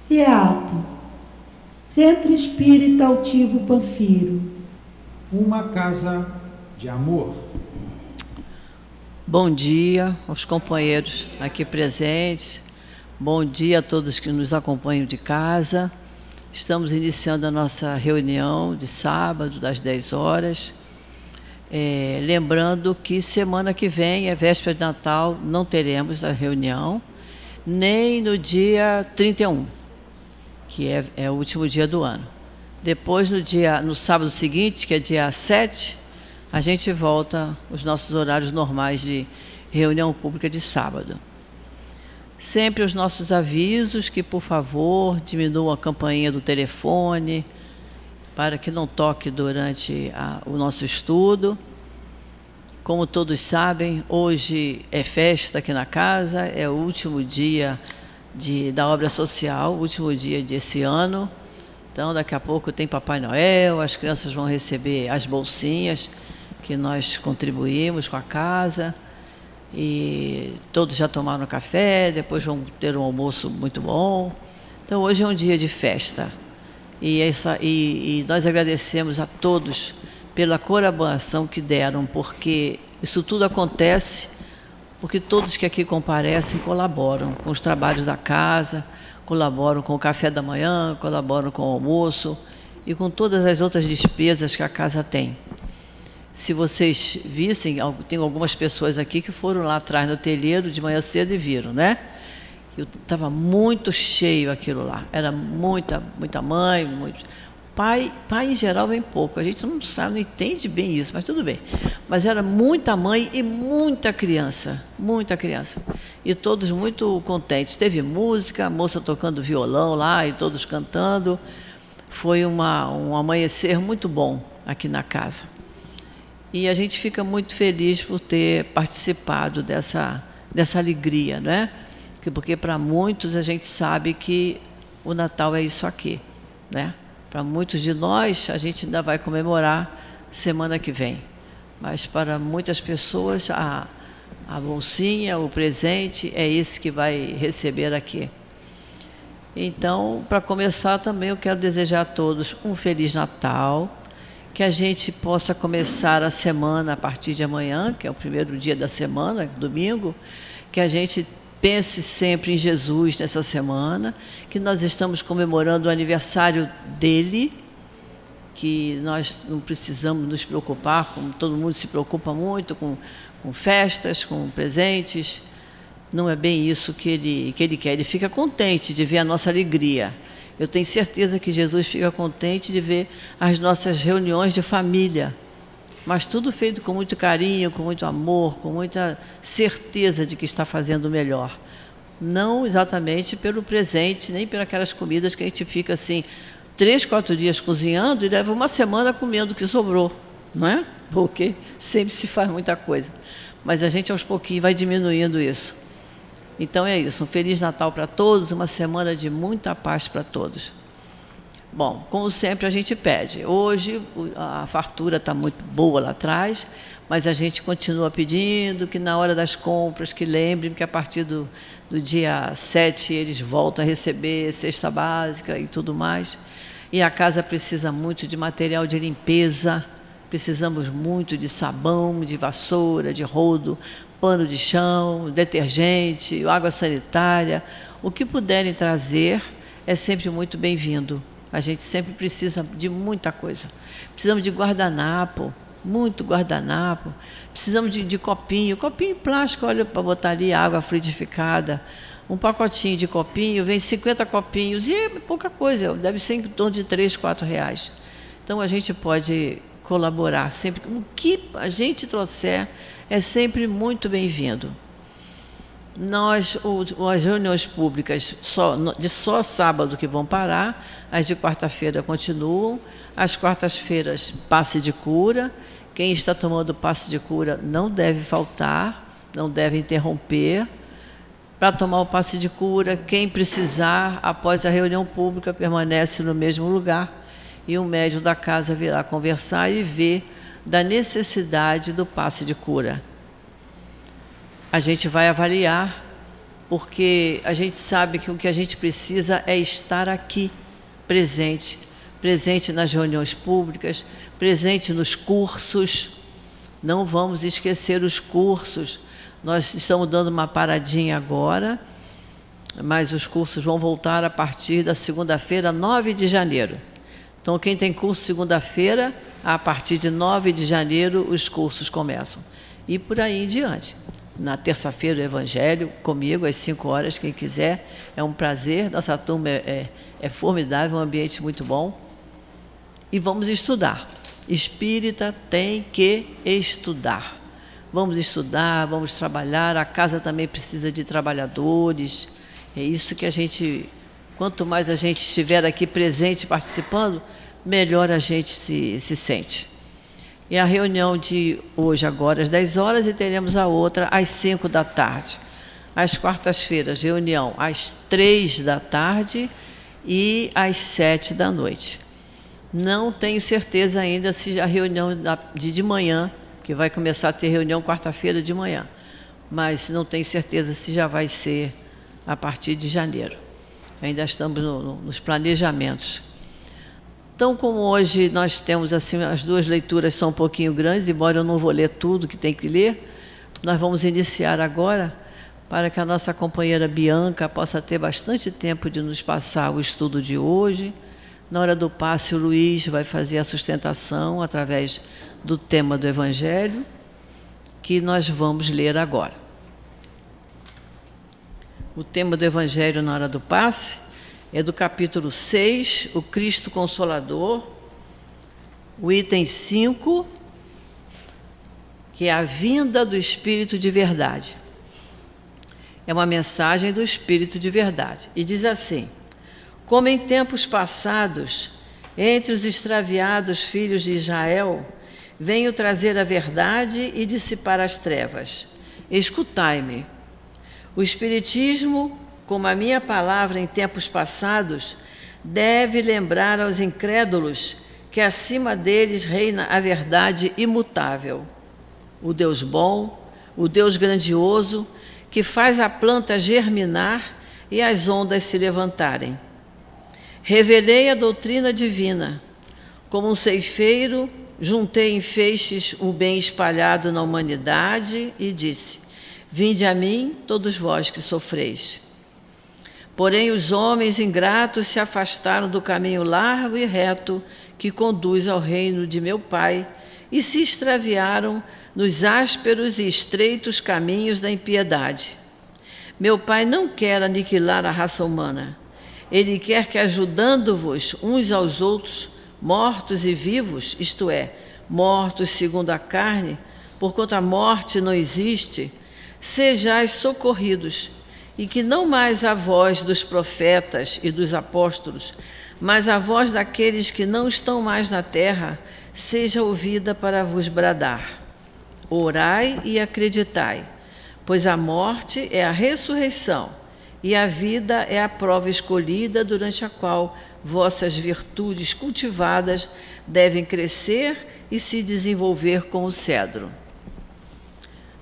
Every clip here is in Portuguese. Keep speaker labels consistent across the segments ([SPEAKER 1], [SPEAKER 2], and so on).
[SPEAKER 1] CEAP, Centro Espírita Altivo Panfiro.
[SPEAKER 2] Uma casa de amor.
[SPEAKER 3] Bom dia aos companheiros aqui presentes. Bom dia a todos que nos acompanham de casa. Estamos iniciando a nossa reunião de sábado, das 10 horas. Lembrando que semana que vem, é véspera de Natal, não teremos a reunião, nem no dia 31, que é o último dia do ano. Depois, no sábado seguinte, que é dia 7, a gente volta aos nossos horários normais de reunião pública de sábado. Sempre os nossos avisos que, por favor, diminuam a campainha do telefone, para que não toque durante o nosso estudo. Como todos sabem, hoje é festa aqui na casa, é o último dia da obra social, o último dia desse ano. Então, daqui a pouco tem Papai Noel, as crianças vão receber as bolsinhas que nós contribuímos com a casa. E todos já tomaram café, depois vão ter um almoço muito bom. Então, hoje é um dia de festa. E nós agradecemos a todos pela colaboração que deram, porque isso tudo acontece porque todos que aqui comparecem colaboram com os trabalhos da casa, colaboram com o café da manhã, colaboram com o almoço e com todas as outras despesas que a casa tem. Se vocês vissem, tem algumas pessoas aqui que foram lá atrás no telheiro de manhã cedo e viram, né? Estava muito cheio aquilo lá. Era muita mãe, muito pai em geral vem pouco. A gente não sabe, não entende bem isso, mas tudo bem. Mas era muita mãe e muita criança. E todos muito contentes. Teve música, a moça tocando violão lá e todos cantando. Foi um amanhecer muito bom aqui na casa. E a gente fica muito feliz por ter participado dessa alegria, não é? Porque para muitos a gente sabe que o Natal é isso aqui, né? Para muitos de nós, a gente ainda vai comemorar semana que vem. Mas para muitas pessoas, a bolsinha, o presente, é esse que vai receber aqui. Então, para começar também, eu quero desejar a todos um Feliz Natal, que a gente possa começar a semana a partir de amanhã, que é o primeiro dia da semana, domingo, que a gente pense sempre em Jesus nessa semana, que nós estamos comemorando o aniversário dele, que nós não precisamos nos preocupar, como todo mundo se preocupa muito com festas, com presentes. Não é bem isso que ele quer. Ele fica contente de ver a nossa alegria. Eu tenho certeza que Jesus fica contente de ver as nossas reuniões de família, mas tudo feito com muito carinho, com muito amor, com muita certeza de que está fazendo o melhor. Não exatamente pelo presente, nem pelas aquelas comidas que a gente fica assim 3, 4 dias cozinhando e leva uma semana comendo o que sobrou, não é? Porque sempre se faz muita coisa. Mas a gente aos pouquinhos vai diminuindo isso. Então é isso, um Feliz Natal para todos, uma semana de muita paz para todos. Bom, como sempre a gente pede. Hoje a fartura está muito boa lá atrás, mas a gente continua pedindo que na hora das compras, que lembrem que a partir do dia 7 eles voltam a receber cesta básica e tudo mais. E a casa precisa muito de material de limpeza, precisamos muito de sabão, de vassoura, de rodo, pano de chão, detergente, água sanitária. O que puderem trazer é sempre muito bem-vindo. A gente sempre precisa de muita coisa. Precisamos de guardanapo, muito guardanapo. Precisamos de copinho plástico, olha, para botar ali água frutificada. Um pacotinho de copinho, vem 50 copinhos, e é pouca coisa, deve ser em torno de 3, 4 reais. Então, a gente pode colaborar sempre. O que a gente trouxer é sempre muito bem-vindo. As reuniões públicas só sábado que vão parar, as de quarta-feira continuam, às quartas-feiras passe de cura. Quem está tomando passe de cura não deve faltar, não deve interromper. Para tomar o passe de cura, quem precisar, após a reunião pública, permanece no mesmo lugar e o médium da casa virá conversar e ver da necessidade do passe de cura. A gente vai avaliar porque a gente sabe que o que a gente precisa é estar aqui, presente, presente nas reuniões públicas, presente nos cursos. Não vamos esquecer os cursos. Nós estamos dando uma paradinha agora, mas os cursos vão voltar a partir da segunda-feira, 9 de janeiro. Então, quem tem curso segunda-feira, a partir de 9 de janeiro, os cursos começam. E por aí em diante. Na terça-feira, o Evangelho, comigo, às 5 horas, quem quiser. É um prazer, nossa turma é formidável, um ambiente muito bom. E vamos estudar. Espírita tem que estudar. Vamos estudar, vamos trabalhar. A casa também precisa de trabalhadores. É isso que a gente... Quanto mais a gente estiver aqui presente, participando, melhor a gente se sente. E a reunião de hoje, agora, às 10 horas, e teremos a outra às 5 da tarde. Às quartas-feiras, reunião às 3 da tarde e às 7 da noite. Não tenho certeza ainda se a reunião de manhã, que vai começar a ter reunião quarta-feira de manhã, mas não tenho certeza se já vai ser a partir de janeiro. Ainda estamos nos planejamentos. Então, como hoje nós temos, assim, as duas leituras são um pouquinho grandes, embora eu não vou ler tudo que tem que ler, nós vamos iniciar agora, para que a nossa companheira Bianca possa ter bastante tempo de nos passar o estudo de hoje. Na hora do passe, o Luiz vai fazer a sustentação através do tema do Evangelho, que nós vamos ler agora. O tema do Evangelho na hora do passe é do capítulo 6, o Cristo Consolador, o item 5, que é a vinda do Espírito de verdade. É uma mensagem do Espírito de verdade. E diz assim: como em tempos passados, entre os extraviados filhos de Israel, venho trazer a verdade e dissipar as trevas. Escutai-me. O Espiritismo, como a minha palavra em tempos passados, deve lembrar aos incrédulos que acima deles reina a verdade imutável. O Deus bom, o Deus grandioso, que faz a planta germinar e as ondas se levantarem. Revelei a doutrina divina. Como um ceifeiro, juntei em feixes o bem espalhado na humanidade e disse: vinde a mim, todos vós que sofreis. Porém, os homens ingratos se afastaram do caminho largo e reto que conduz ao reino de meu Pai e se extraviaram nos ásperos e estreitos caminhos da impiedade. Meu Pai não quer aniquilar a raça humana. Ele quer que, ajudando-vos uns aos outros, mortos e vivos, isto é, mortos segundo a carne, porquanto a morte não existe, sejais socorridos, e que não mais a voz dos profetas e dos apóstolos, mas a voz daqueles que não estão mais na terra, seja ouvida para vos bradar. Orai e acreditai, pois a morte é a ressurreição, e a vida é a prova escolhida durante a qual vossas virtudes cultivadas devem crescer e se desenvolver como o cedro.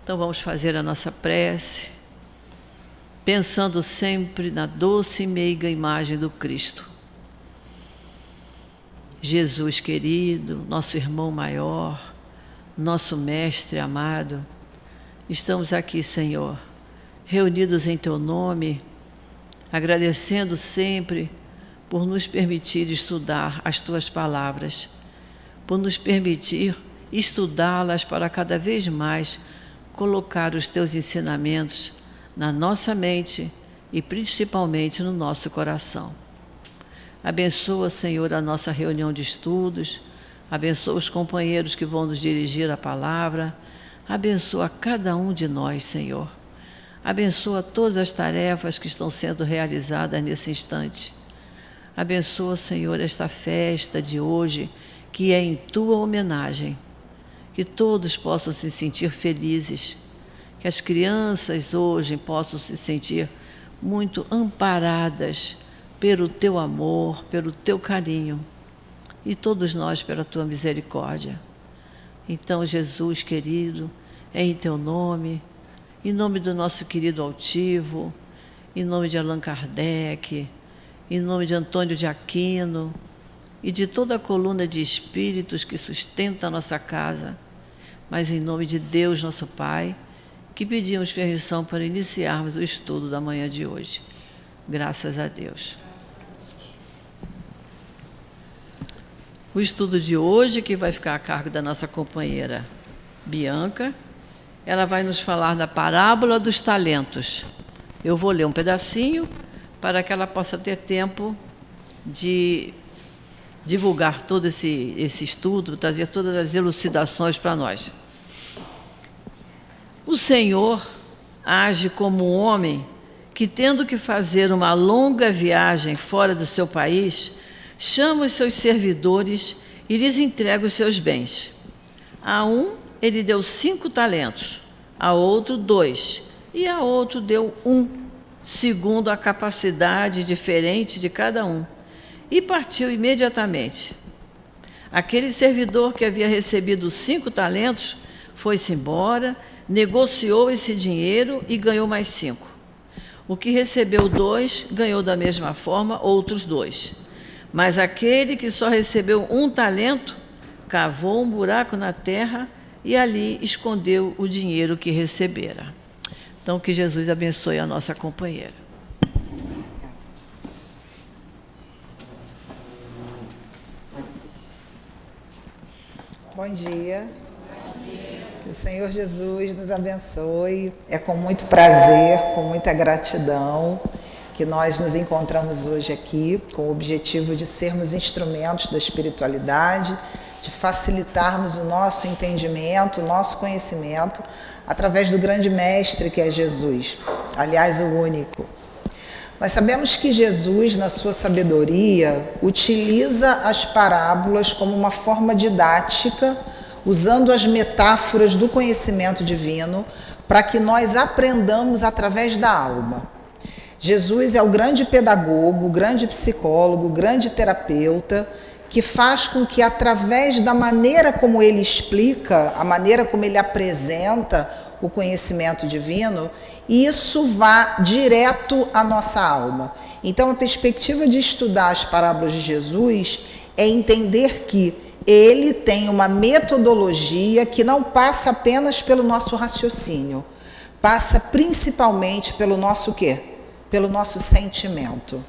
[SPEAKER 3] Então vamos fazer a nossa prece, pensando sempre na doce e meiga imagem do Cristo. Jesus querido, nosso irmão maior, nosso mestre amado, estamos aqui, Senhor, reunidos em Teu nome, agradecendo sempre por nos permitir estudar as Tuas palavras, por nos permitir estudá-las para cada vez mais colocar os Teus ensinamentos na nossa mente e principalmente no nosso coração. Abençoa, Senhor, a nossa reunião de estudos, abençoa os companheiros que vão nos dirigir a palavra, abençoa cada um de nós, Senhor. Abençoa todas as tarefas que estão sendo realizadas nesse instante. Abençoa, Senhor, esta festa de hoje, que é em Tua homenagem. Que todos possam se sentir felizes, que as crianças hoje possam se sentir muito amparadas pelo Teu amor, pelo Teu carinho, e todos nós pela Tua misericórdia. Então, Jesus querido, é em Teu nome, em nome do nosso querido altivo, em nome de Allan Kardec, em nome de Antônio de Aquino e de toda a coluna de espíritos que sustenta a nossa casa, mas em nome de Deus, nosso Pai, que pedimos permissão para iniciarmos o estudo da manhã de hoje. Graças a Deus. O estudo de hoje, que vai ficar a cargo da nossa companheira Bianca, ela vai nos falar da parábola dos talentos. Eu vou ler um pedacinho para que ela possa ter tempo de divulgar todo esse estudo, trazer todas as elucidações para nós. O Senhor age como um homem que, tendo que fazer uma longa viagem fora do seu país, chama os seus servidores e lhes entrega os seus bens. A um ele deu 5 talentos, a outro 2, e a outro deu 1, segundo a capacidade diferente de cada um, e partiu imediatamente. Aquele servidor que havia recebido 5 talentos foi-se embora, negociou esse dinheiro e ganhou mais 5. O que recebeu 2 ganhou da mesma forma outros 2. Mas aquele que só recebeu 1 talento, cavou um buraco na terra e ali escondeu o dinheiro que recebera. Então, que Jesus abençoe a nossa companheira.
[SPEAKER 4] Bom dia. Que o Senhor Jesus nos abençoe. É com muito prazer, com muita gratidão, que nós nos encontramos hoje aqui com o objetivo de sermos instrumentos da espiritualidade, de facilitarmos o nosso entendimento, o nosso conhecimento, através do grande mestre que é Jesus, aliás, o único. Nós sabemos que Jesus, na sua sabedoria, utiliza as parábolas como uma forma didática, usando as metáforas do conhecimento divino, para que nós aprendamos através da alma. Jesus é o grande pedagogo, o grande psicólogo, o grande terapeuta, que faz com que, através da maneira como ele explica, a maneira como ele apresenta o conhecimento divino, isso vá direto à nossa alma. Então, a perspectiva de estudar as parábolas de Jesus é entender que ele tem uma metodologia que não passa apenas pelo nosso raciocínio, passa principalmente pelo nosso quê? Pelo nosso sentimento.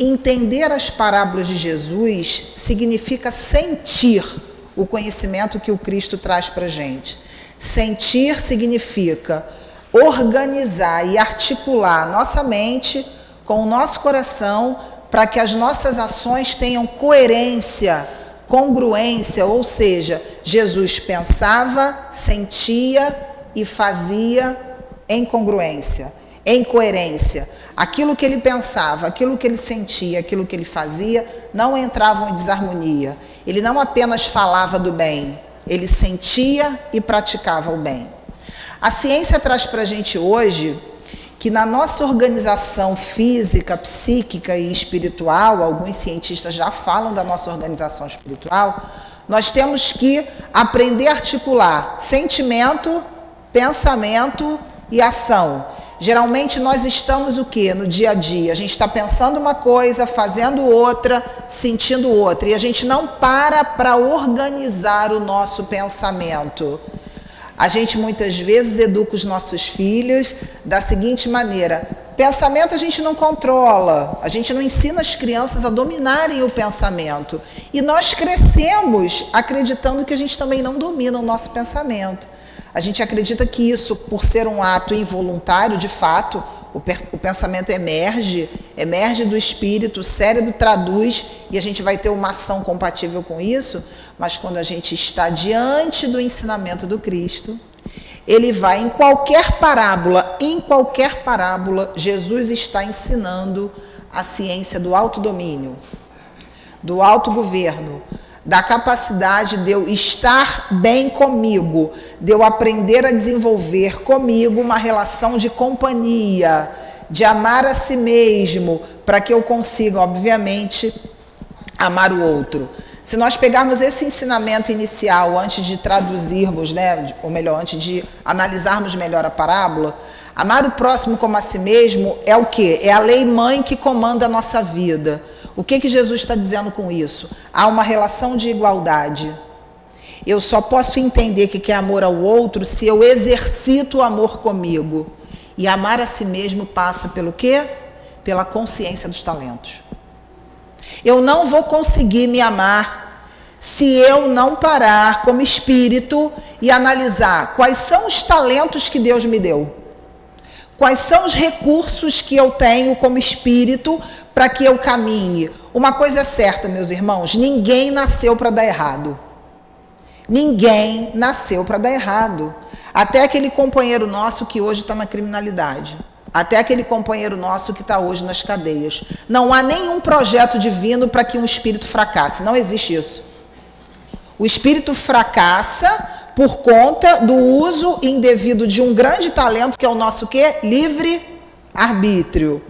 [SPEAKER 4] Entender as parábolas de Jesus significa sentir o conhecimento que o Cristo traz para a gente. Sentir significa organizar e articular a nossa mente com o nosso coração para que as nossas ações tenham coerência, congruência, ou seja, Jesus pensava, sentia e fazia em congruência, em coerência. Aquilo que ele pensava, aquilo que ele sentia, aquilo que ele fazia, não entravam em desarmonia. Ele não apenas falava do bem, ele sentia e praticava o bem. A ciência traz para a gente hoje que na nossa organização física, psíquica e espiritual, alguns cientistas já falam da nossa organização espiritual, nós temos que aprender a articular sentimento, pensamento e ação. Geralmente nós estamos o quê? No dia a dia. A gente está pensando uma coisa, fazendo outra, sentindo outra. E a gente não para organizar o nosso pensamento. A gente muitas vezes educa os nossos filhos da seguinte maneira: pensamento a gente não controla, a gente não ensina as crianças a dominarem o pensamento. E nós crescemos acreditando que a gente também não domina o nosso pensamento. A gente acredita que isso, por ser um ato involuntário, de fato, o pensamento emerge do espírito, o cérebro traduz e a gente vai ter uma ação compatível com isso, mas quando a gente está diante do ensinamento do Cristo, ele vai em qualquer parábola, Jesus está ensinando a ciência do autodomínio, do autogoverno, da capacidade de eu estar bem comigo, de eu aprender a desenvolver comigo uma relação de companhia, de amar a si mesmo, para que eu consiga, obviamente, amar o outro. Se nós pegarmos esse ensinamento inicial, antes de traduzirmos, ou melhor, antes de analisarmos melhor a parábola, Amar o próximo como a si mesmo é o quê? É a lei mãe que comanda a nossa vida. O que Jesus está dizendo com isso? Há uma relação de igualdade. Eu só posso entender que é amor ao outro se eu exercito o amor comigo. E amar a si mesmo passa pelo quê? Pela consciência dos talentos. Eu não vou conseguir me amar se eu não parar como espírito e analisar quais são os talentos que Deus me deu. Quais são os recursos que eu tenho como espírito para que eu caminhe? Uma coisa é certa, meus irmãos, ninguém nasceu para dar errado. Ninguém nasceu para dar errado. Até aquele companheiro nosso que hoje está na criminalidade. Até aquele companheiro nosso que está hoje nas cadeias. Não há nenhum projeto divino para que um espírito fracasse. Não existe isso. O espírito fracassa por conta do uso indevido de um grande talento que é o nosso quê? Livre-arbítrio.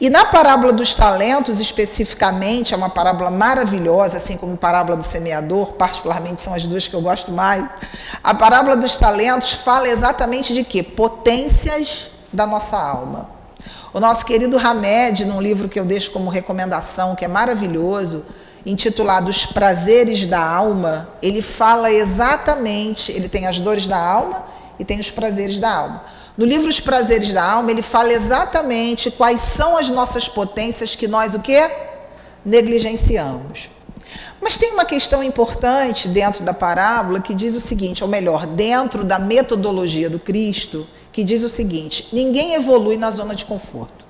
[SPEAKER 4] E na parábola dos talentos, especificamente, é uma parábola maravilhosa, assim como a parábola do semeador, particularmente são as duas que eu gosto mais. A parábola dos talentos fala exatamente de quê? Potências da nossa alma. O nosso querido Hamed, num livro que eu deixo como recomendação, que é maravilhoso, intitulado Os Prazeres da Alma, ele fala exatamente, ele tem as dores da alma e tem os prazeres da alma. No livro Os Prazeres da Alma, ele fala exatamente quais são as nossas potências que nós o quê? Negligenciamos. Mas tem uma questão importante dentro da parábola que diz o seguinte, ou melhor, dentro da metodologia do Cristo, que diz o seguinte, ninguém evolui na zona de conforto.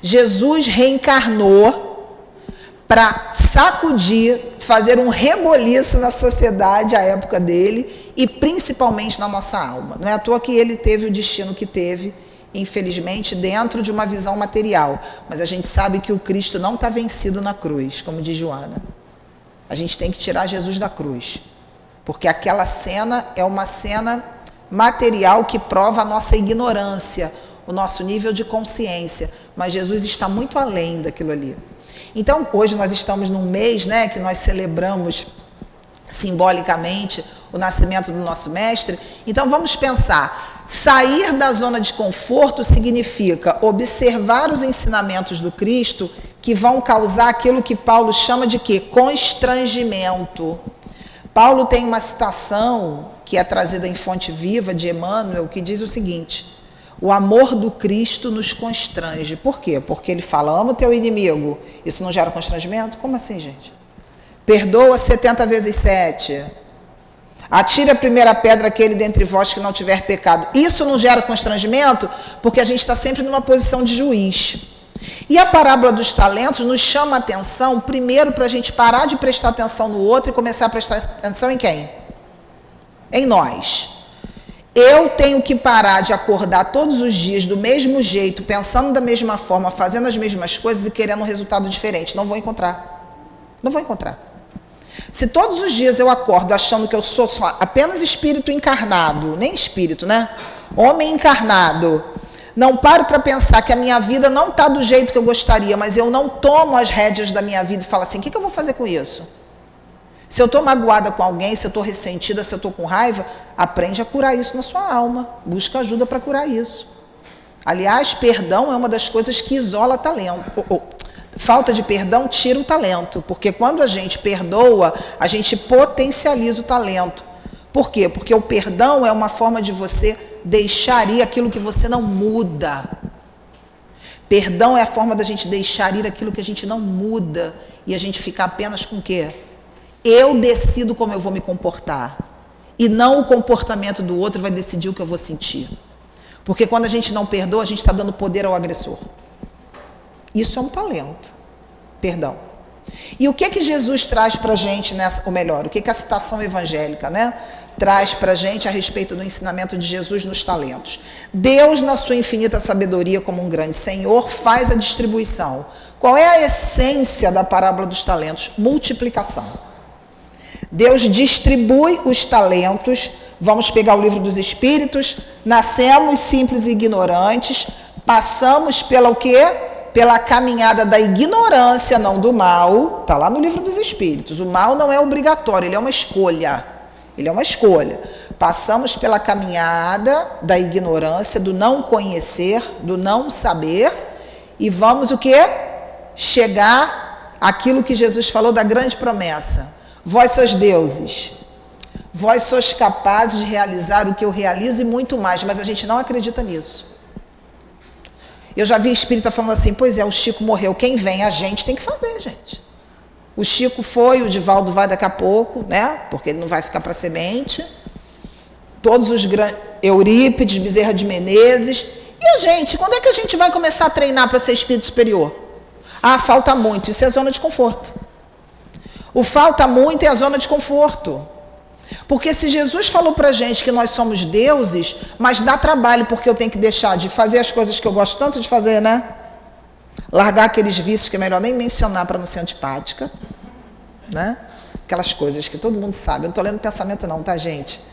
[SPEAKER 4] Jesus reencarnou para sacudir, fazer um reboliço na sociedade à época dele e principalmente na nossa alma. Não é à toa que ele teve o destino que teve, infelizmente, dentro de uma visão material. Mas a gente sabe que o Cristo não está vencido na cruz, como diz Joana. A gente tem que tirar Jesus da cruz, porque aquela cena é uma cena material que prova a nossa ignorância, o nosso nível de consciência. Mas Jesus está muito além daquilo ali. Então, hoje nós estamos num mês, né, que nós celebramos simbolicamente o nascimento do nosso mestre. Então, vamos pensar, sair da zona de conforto significa observar os ensinamentos do Cristo que vão causar aquilo que Paulo chama de quê? Constrangimento. Paulo tem uma citação que é trazida em Fonte Viva, de Emmanuel, que diz o seguinte: o amor do Cristo nos constrange. Por quê? Porque ele fala, ama o teu inimigo. Isso não gera constrangimento? Como assim, gente? Perdoa 70 vezes 7. Atire a primeira pedra aquele dentre vós que não tiver pecado. Isso não gera constrangimento? Porque a gente está sempre numa posição de juiz. E a parábola dos talentos nos chama a atenção, primeiro, para a gente parar de prestar atenção no outro e começar a prestar atenção em quem? Em nós. Eu tenho que parar de acordar todos os dias do mesmo jeito, pensando da mesma forma, fazendo as mesmas coisas e querendo um resultado diferente. Não vou encontrar. Não vou encontrar. Se todos os dias eu acordo achando que eu sou só apenas espírito encarnado, nem espírito, né? Homem encarnado. Não paro para pensar que a minha vida não está do jeito que eu gostaria, mas eu não tomo as rédeas da minha vida e falo assim, o que eu vou fazer com isso? Se eu estou magoada com alguém, se eu estou ressentida, se eu estou com raiva, aprende a curar isso na sua alma. Busca ajuda para curar isso. Aliás, perdão é uma das coisas que isola talento. Falta de perdão tira o talento. Porque quando a gente perdoa, a gente potencializa o talento. Por quê? Porque o perdão é uma forma de você deixar ir aquilo que você não muda. Perdão é a forma da gente deixar ir aquilo que a gente não muda. E a gente ficar apenas com o quê? Eu decido como eu vou me comportar. E não o comportamento do outro vai decidir o que eu vou sentir. Porque quando a gente não perdoa, a gente está dando poder ao agressor. Isso é um talento. Perdão. E o que Jesus traz para a gente, ou melhor, o que a citação evangélica, né, traz para a gente a respeito do ensinamento de Jesus nos talentos? Deus, na sua infinita sabedoria, como um grande Senhor, faz a distribuição. Qual é a essência da parábola dos talentos? Multiplicação. Deus distribui os talentos. Vamos pegar o livro dos Espíritos. Nascemos simples e ignorantes, passamos pela o quê? Pela caminhada da ignorância, não do mal. Está lá no livro dos Espíritos. O mal não é obrigatório, ele é uma escolha. Ele é uma escolha. Passamos pela caminhada da ignorância, do não conhecer, do não saber, e vamos o quê? Chegar àquilo que Jesus falou da grande promessa. Vós sois deuses, vós sois capazes de realizar o que eu realizo e muito mais, mas a gente não acredita nisso. Eu já vi espírita falando assim, pois é, o Chico morreu, quem vem? A gente tem que fazer, gente. O Chico foi, o Divaldo vai daqui a pouco, né? Porque ele não vai ficar para semente. Todos os grandes, Eurípides, Bezerra de Menezes. E a gente, quando é que a gente vai começar a treinar para ser espírito superior? Ah, falta muito, isso é zona de conforto. O falta muito é a zona de conforto. Porque se Jesus falou para a gente que nós somos deuses, mas dá trabalho porque eu tenho que deixar de fazer as coisas que eu gosto tanto de fazer, né? Largar aqueles vícios que é melhor nem mencionar para não ser antipática, né? Aquelas coisas que todo mundo sabe. Eu não estou lendo pensamento não, tá, gente?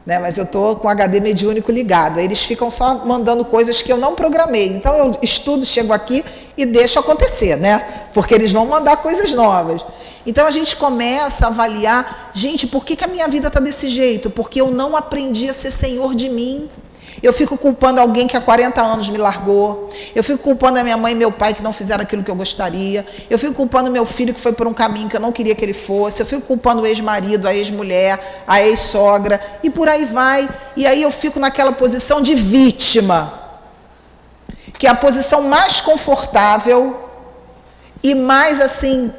[SPEAKER 4] Né? Mas eu estou com o HD mediúnico ligado. Aí eles ficam só mandando coisas que eu não programei. Então eu estudo, chego aqui e deixo acontecer, né? Porque eles vão mandar coisas novas. Então a gente começa a avaliar, gente, por que a minha vida está desse jeito? Porque eu não aprendi a ser senhor de mim. Eu fico culpando alguém que há 40 anos me largou. Eu fico culpando a minha mãe e meu pai que não fizeram aquilo que eu gostaria. Eu fico culpando meu filho que foi por um caminho que eu não queria que ele fosse. Eu fico culpando o ex-marido, a ex-mulher, a ex-sogra e por aí vai. E aí eu fico naquela posição de vítima, que é a posição mais confortável e mais assim,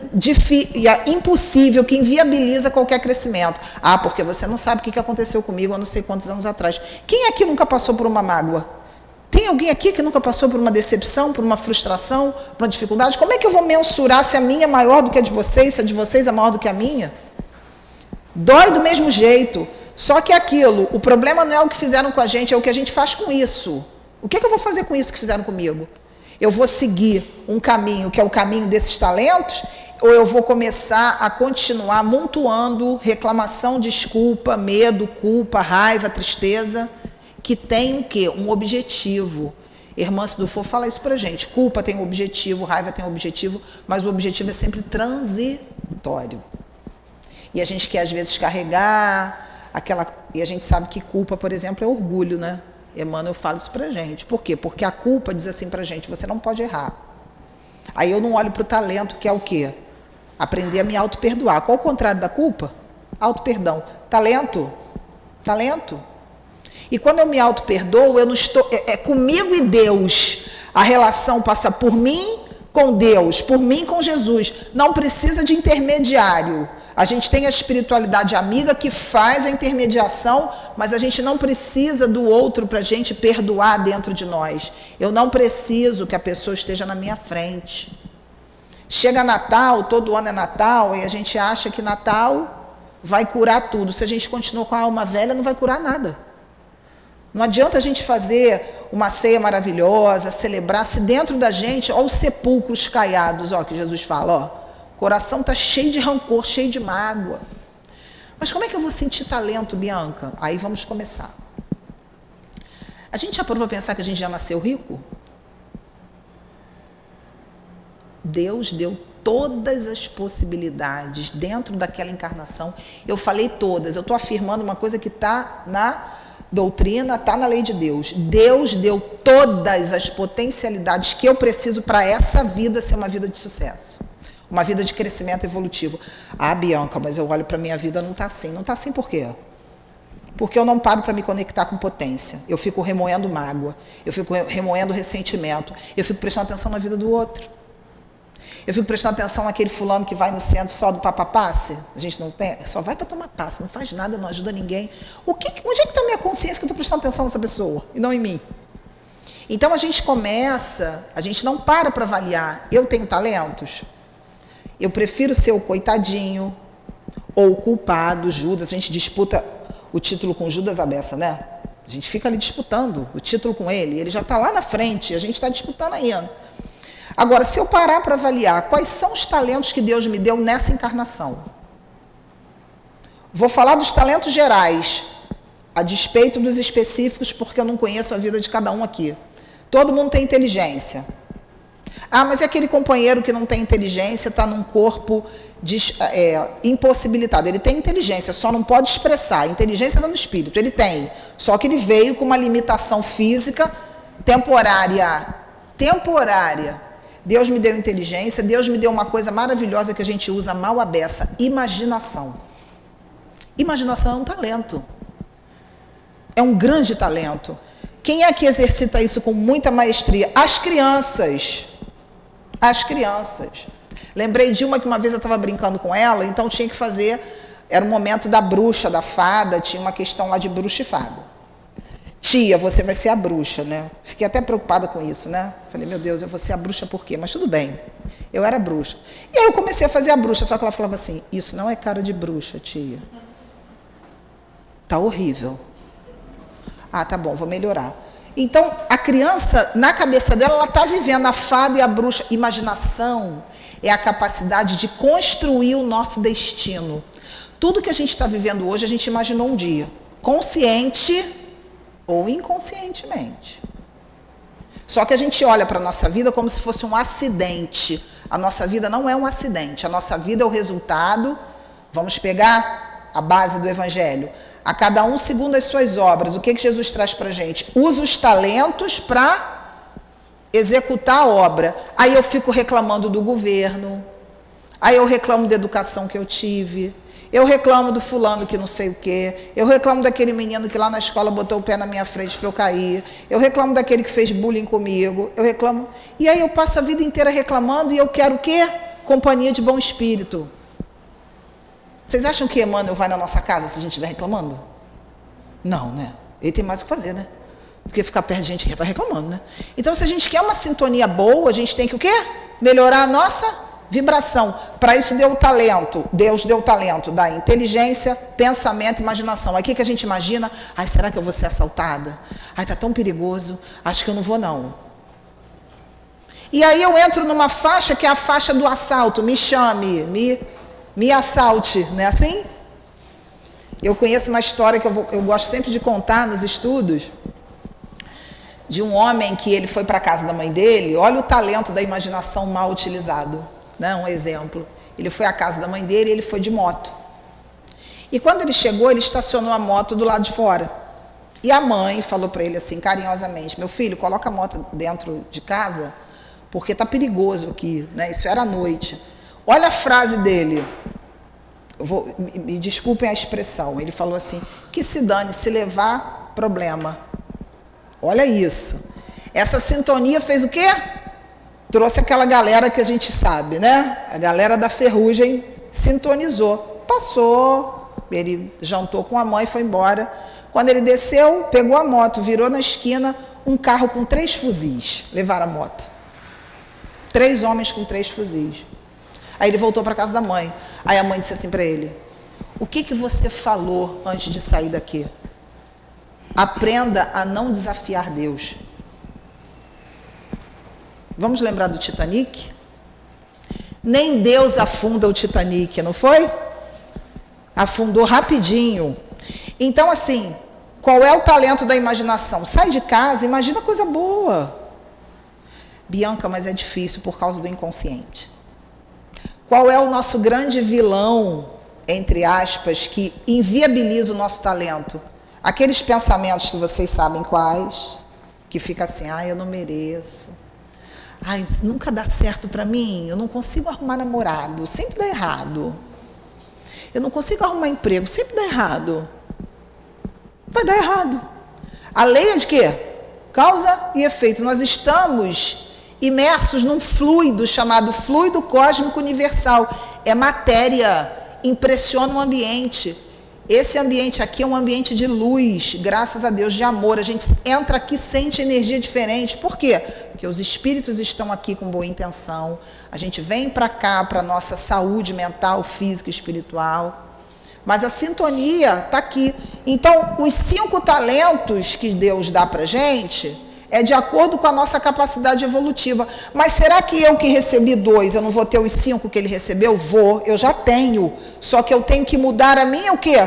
[SPEAKER 4] impossível, que inviabiliza qualquer crescimento. Ah, porque você não sabe o que aconteceu comigo há não sei quantos anos atrás. Quem aqui nunca passou por uma mágoa? Tem alguém aqui que nunca passou por uma decepção, por uma frustração, por uma dificuldade? Como é que eu vou mensurar se a minha é maior do que a de vocês, se a de vocês é maior do que a minha? Dói do mesmo jeito. Só que aquilo, o problema não é o que fizeram com a gente, é o que a gente faz com isso. O que eu vou fazer com isso que fizeram comigo? Eu vou seguir um caminho que é o caminho desses talentos, ou eu vou começar a continuar amontoando reclamação, desculpa, medo, culpa, raiva, tristeza, que tem o quê? Um objetivo. Irmã Sidufo fala isso pra gente. Culpa tem um objetivo, raiva tem um objetivo, mas o objetivo é sempre transitório. E a gente quer às vezes carregar aquela... E a gente sabe que culpa, por exemplo, é orgulho, né? Emmanuel fala isso pra gente. Por quê? Porque a culpa diz assim pra gente, você não pode errar. Aí eu não olho pro talento, que é o quê? Aprender a me auto-perdoar. Qual o contrário da culpa? Auto-perdão. Talento? Talento. E quando eu me auto-perdoo, eu não estou... É comigo e Deus. A relação passa por mim com Deus, por mim com Jesus. Não precisa de intermediário. A gente tem a espiritualidade amiga que faz a intermediação, mas a gente não precisa do outro para a gente perdoar dentro de nós. Eu não preciso que a pessoa esteja na minha frente. Chega Natal, todo ano é Natal, e a gente acha que Natal vai curar tudo. Se a gente continua com a alma velha, não vai curar nada. Não adianta a gente fazer uma ceia maravilhosa, celebrar, se dentro da gente, ó, os sepulcros caiados, ó, que Jesus fala, ó. O coração está cheio de rancor, cheio de mágoa. Mas como é que eu vou sentir talento, Bianca? Aí vamos começar. A gente já parou para pensar que a gente já nasceu rico? Deus deu todas as possibilidades dentro daquela encarnação. Eu falei todas, eu estou afirmando uma coisa que está na doutrina, está na lei de Deus. Deus deu todas as potencialidades que eu preciso para essa vida ser uma vida de sucesso. Uma vida de crescimento evolutivo. Ah, Bianca, mas eu olho para a minha vida, não está assim. Não está assim por quê? Porque eu não paro para me conectar com potência. Eu fico remoendo mágoa. Eu fico remoendo ressentimento. Eu fico prestando atenção na vida do outro. Eu fico prestando atenção naquele fulano que vai no centro só do papapasse. A gente não tem, só vai para tomar passe, não faz nada, não ajuda ninguém. Onde é que está a minha consciência que eu estou prestando atenção nessa pessoa e não em mim? Então a gente começa, a gente não para avaliar. Eu tenho talentos? Eu prefiro ser o coitadinho ou o culpado, Judas. A gente disputa o título com Judas à beça, né? A gente fica ali disputando o título com ele. Ele já está lá na frente, a gente está disputando ainda. Agora, se eu parar para avaliar quais são os talentos que Deus me deu nessa encarnação, vou falar dos talentos gerais, a despeito dos específicos, porque eu não conheço a vida de cada um aqui. Todo mundo tem inteligência. Ah, mas e aquele companheiro que não tem inteligência, está num corpo impossibilitado? Ele tem inteligência, só não pode expressar. A inteligência está no espírito, ele tem. Só que ele veio com uma limitação física temporária. Deus me deu inteligência, Deus me deu uma coisa maravilhosa que a gente usa mal à beça: imaginação. Imaginação é um talento. É um grande talento. Quem é que exercita isso com muita maestria? As crianças. As crianças. Lembrei de uma que uma vez eu estava brincando com ela, então tinha que fazer, era o momento da bruxa, da fada, tinha uma questão lá de bruxa e fada. Tia, você vai ser a bruxa, né? Fiquei até preocupada com isso, né? Falei, meu Deus, eu vou ser a bruxa por quê? Mas tudo bem, eu era bruxa. E aí eu comecei a fazer a bruxa, só que ela falava assim, isso não é cara de bruxa, tia. Tá horrível. Ah, tá bom, vou melhorar. Então, a criança, na cabeça dela, ela está vivendo a fada e a bruxa. Imaginação é a capacidade de construir o nosso destino. Tudo que a gente está vivendo hoje, a gente imaginou um dia. Consciente ou inconscientemente. Só que a gente olha para a nossa vida como se fosse um acidente. A nossa vida não é um acidente. A nossa vida é o resultado. Vamos pegar a base do Evangelho. A cada um segundo as suas obras. O que Jesus traz para a gente? Usa os talentos para executar a obra. Aí eu fico reclamando do governo. Aí eu reclamo da educação que eu tive. Eu reclamo do fulano que não sei o quê. Eu reclamo daquele menino que lá na escola botou o pé na minha frente para eu cair. Eu reclamo daquele que fez bullying comigo. Eu reclamo. E aí eu passo a vida inteira reclamando e eu quero o quê? Companhia de bom espírito. Vocês acham que Emmanuel vai na nossa casa se a gente estiver reclamando? Não, né? Ele tem mais o que fazer, né? Do que ficar perto de gente que está reclamando, né? Então, se a gente quer uma sintonia boa, a gente tem que o quê? Melhorar a nossa vibração. Para isso deu o talento. Deus deu o talento da inteligência, pensamento, imaginação. Aí o que a gente imagina? Ai, será que eu vou ser assaltada? Ai, tá tão perigoso. Acho que eu não vou, não. E aí eu entro numa faixa que é a faixa do assalto. Me chame, me assalte, não é assim? Eu conheço uma história que eu gosto sempre de contar nos estudos, de um homem que ele foi para a casa da mãe dele. Olha o talento da imaginação mal utilizado, né? Um exemplo. Ele foi à casa da mãe dele e ele foi de moto. E quando ele chegou, ele estacionou a moto do lado de fora. E a mãe falou para ele assim, carinhosamente, meu filho, coloca a moto dentro de casa, porque está perigoso aqui, né? Isso era à noite. Olha a frase dele, me desculpem a expressão, ele falou assim, que se dane, se levar, problema. Olha isso. Essa sintonia fez o quê? Trouxe aquela galera que a gente sabe, né? A galera da ferrugem sintonizou. Passou, ele jantou com a mãe e foi embora. Quando ele desceu, pegou a moto, virou na esquina, um carro com 3 fuzis, levaram a moto. 3 homens com 3 fuzis. Aí ele voltou para a casa da mãe. Aí a mãe disse assim para ele, o que você falou antes de sair daqui? Aprenda a não desafiar Deus. Vamos lembrar do Titanic? Nem Deus afunda o Titanic, não foi? Afundou rapidinho. Então, assim, qual é o talento da imaginação? Sai de casa, imagina coisa boa. Bianca, mas é difícil por causa do inconsciente. Qual é o nosso grande vilão, entre aspas, que inviabiliza o nosso talento? Aqueles pensamentos que vocês sabem quais, que fica assim, eu não mereço. Nunca dá certo para mim, eu não consigo arrumar namorado, sempre dá errado. Eu não consigo arrumar emprego, sempre dá errado. Vai dar errado. A lei é de quê? Causa e efeito. Nós estamos imersos num fluido chamado fluido cósmico universal. É matéria, impressiona o ambiente. Esse ambiente aqui é um ambiente de luz, graças a Deus, de amor. A gente entra aqui, sente energia diferente. Por quê? Porque os espíritos estão aqui com boa intenção. A gente vem para cá, para a nossa saúde mental, física e espiritual. Mas a sintonia está aqui. Então, os 5 talentos que Deus dá para a gente é de acordo com a nossa capacidade evolutiva. Mas será que eu que recebi 2, eu não vou ter os 5 que ele recebeu? Vou, eu já tenho. Só que eu tenho que mudar a minha o quê?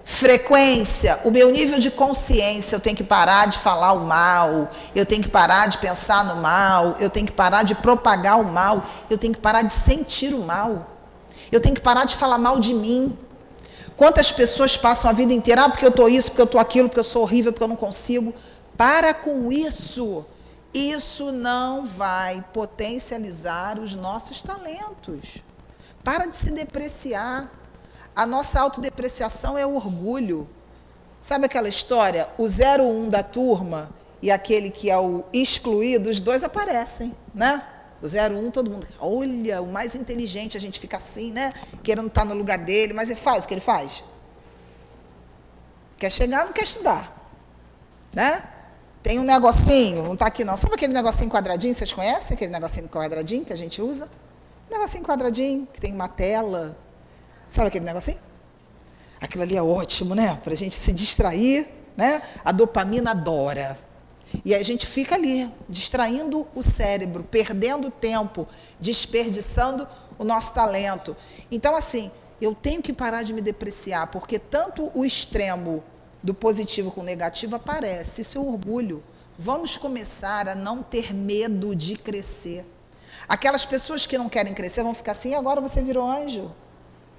[SPEAKER 4] frequência, o meu nível de consciência, eu tenho que parar de falar o mal, eu tenho que parar de pensar no mal, eu tenho que parar de propagar o mal, eu tenho que parar de sentir o mal, eu tenho que parar de falar mal de mim. Quantas pessoas passam a vida inteira, porque eu estou isso, porque eu estou aquilo, porque eu sou horrível, porque eu não consigo. Para com isso. Isso não vai potencializar os nossos talentos. Para de se depreciar. A nossa autodepreciação é orgulho. Sabe aquela história? O 01 da turma e aquele que é o excluído, os dois aparecem, né? O 01, todo mundo, olha, o mais inteligente, a gente fica assim, né? Querendo estar no lugar dele, mas ele faz o que ele faz. Quer chegar, não quer estudar, né? Tem um negocinho, não está aqui não. Sabe aquele negocinho quadradinho, vocês conhecem? Aquele negocinho quadradinho que a gente usa? Um negocinho quadradinho, que tem uma tela. Sabe aquele negocinho? Aquilo ali é ótimo, né? Para a gente se distrair, né? A dopamina adora. E aí a gente fica ali, distraindo o cérebro, perdendo tempo, desperdiçando o nosso talento. Então, assim, eu tenho que parar de me depreciar, porque tanto o extremo do positivo com o negativo aparece. Isso é orgulho. Vamos começar a não ter medo de crescer. Aquelas pessoas que não querem crescer vão ficar assim, agora você virou anjo.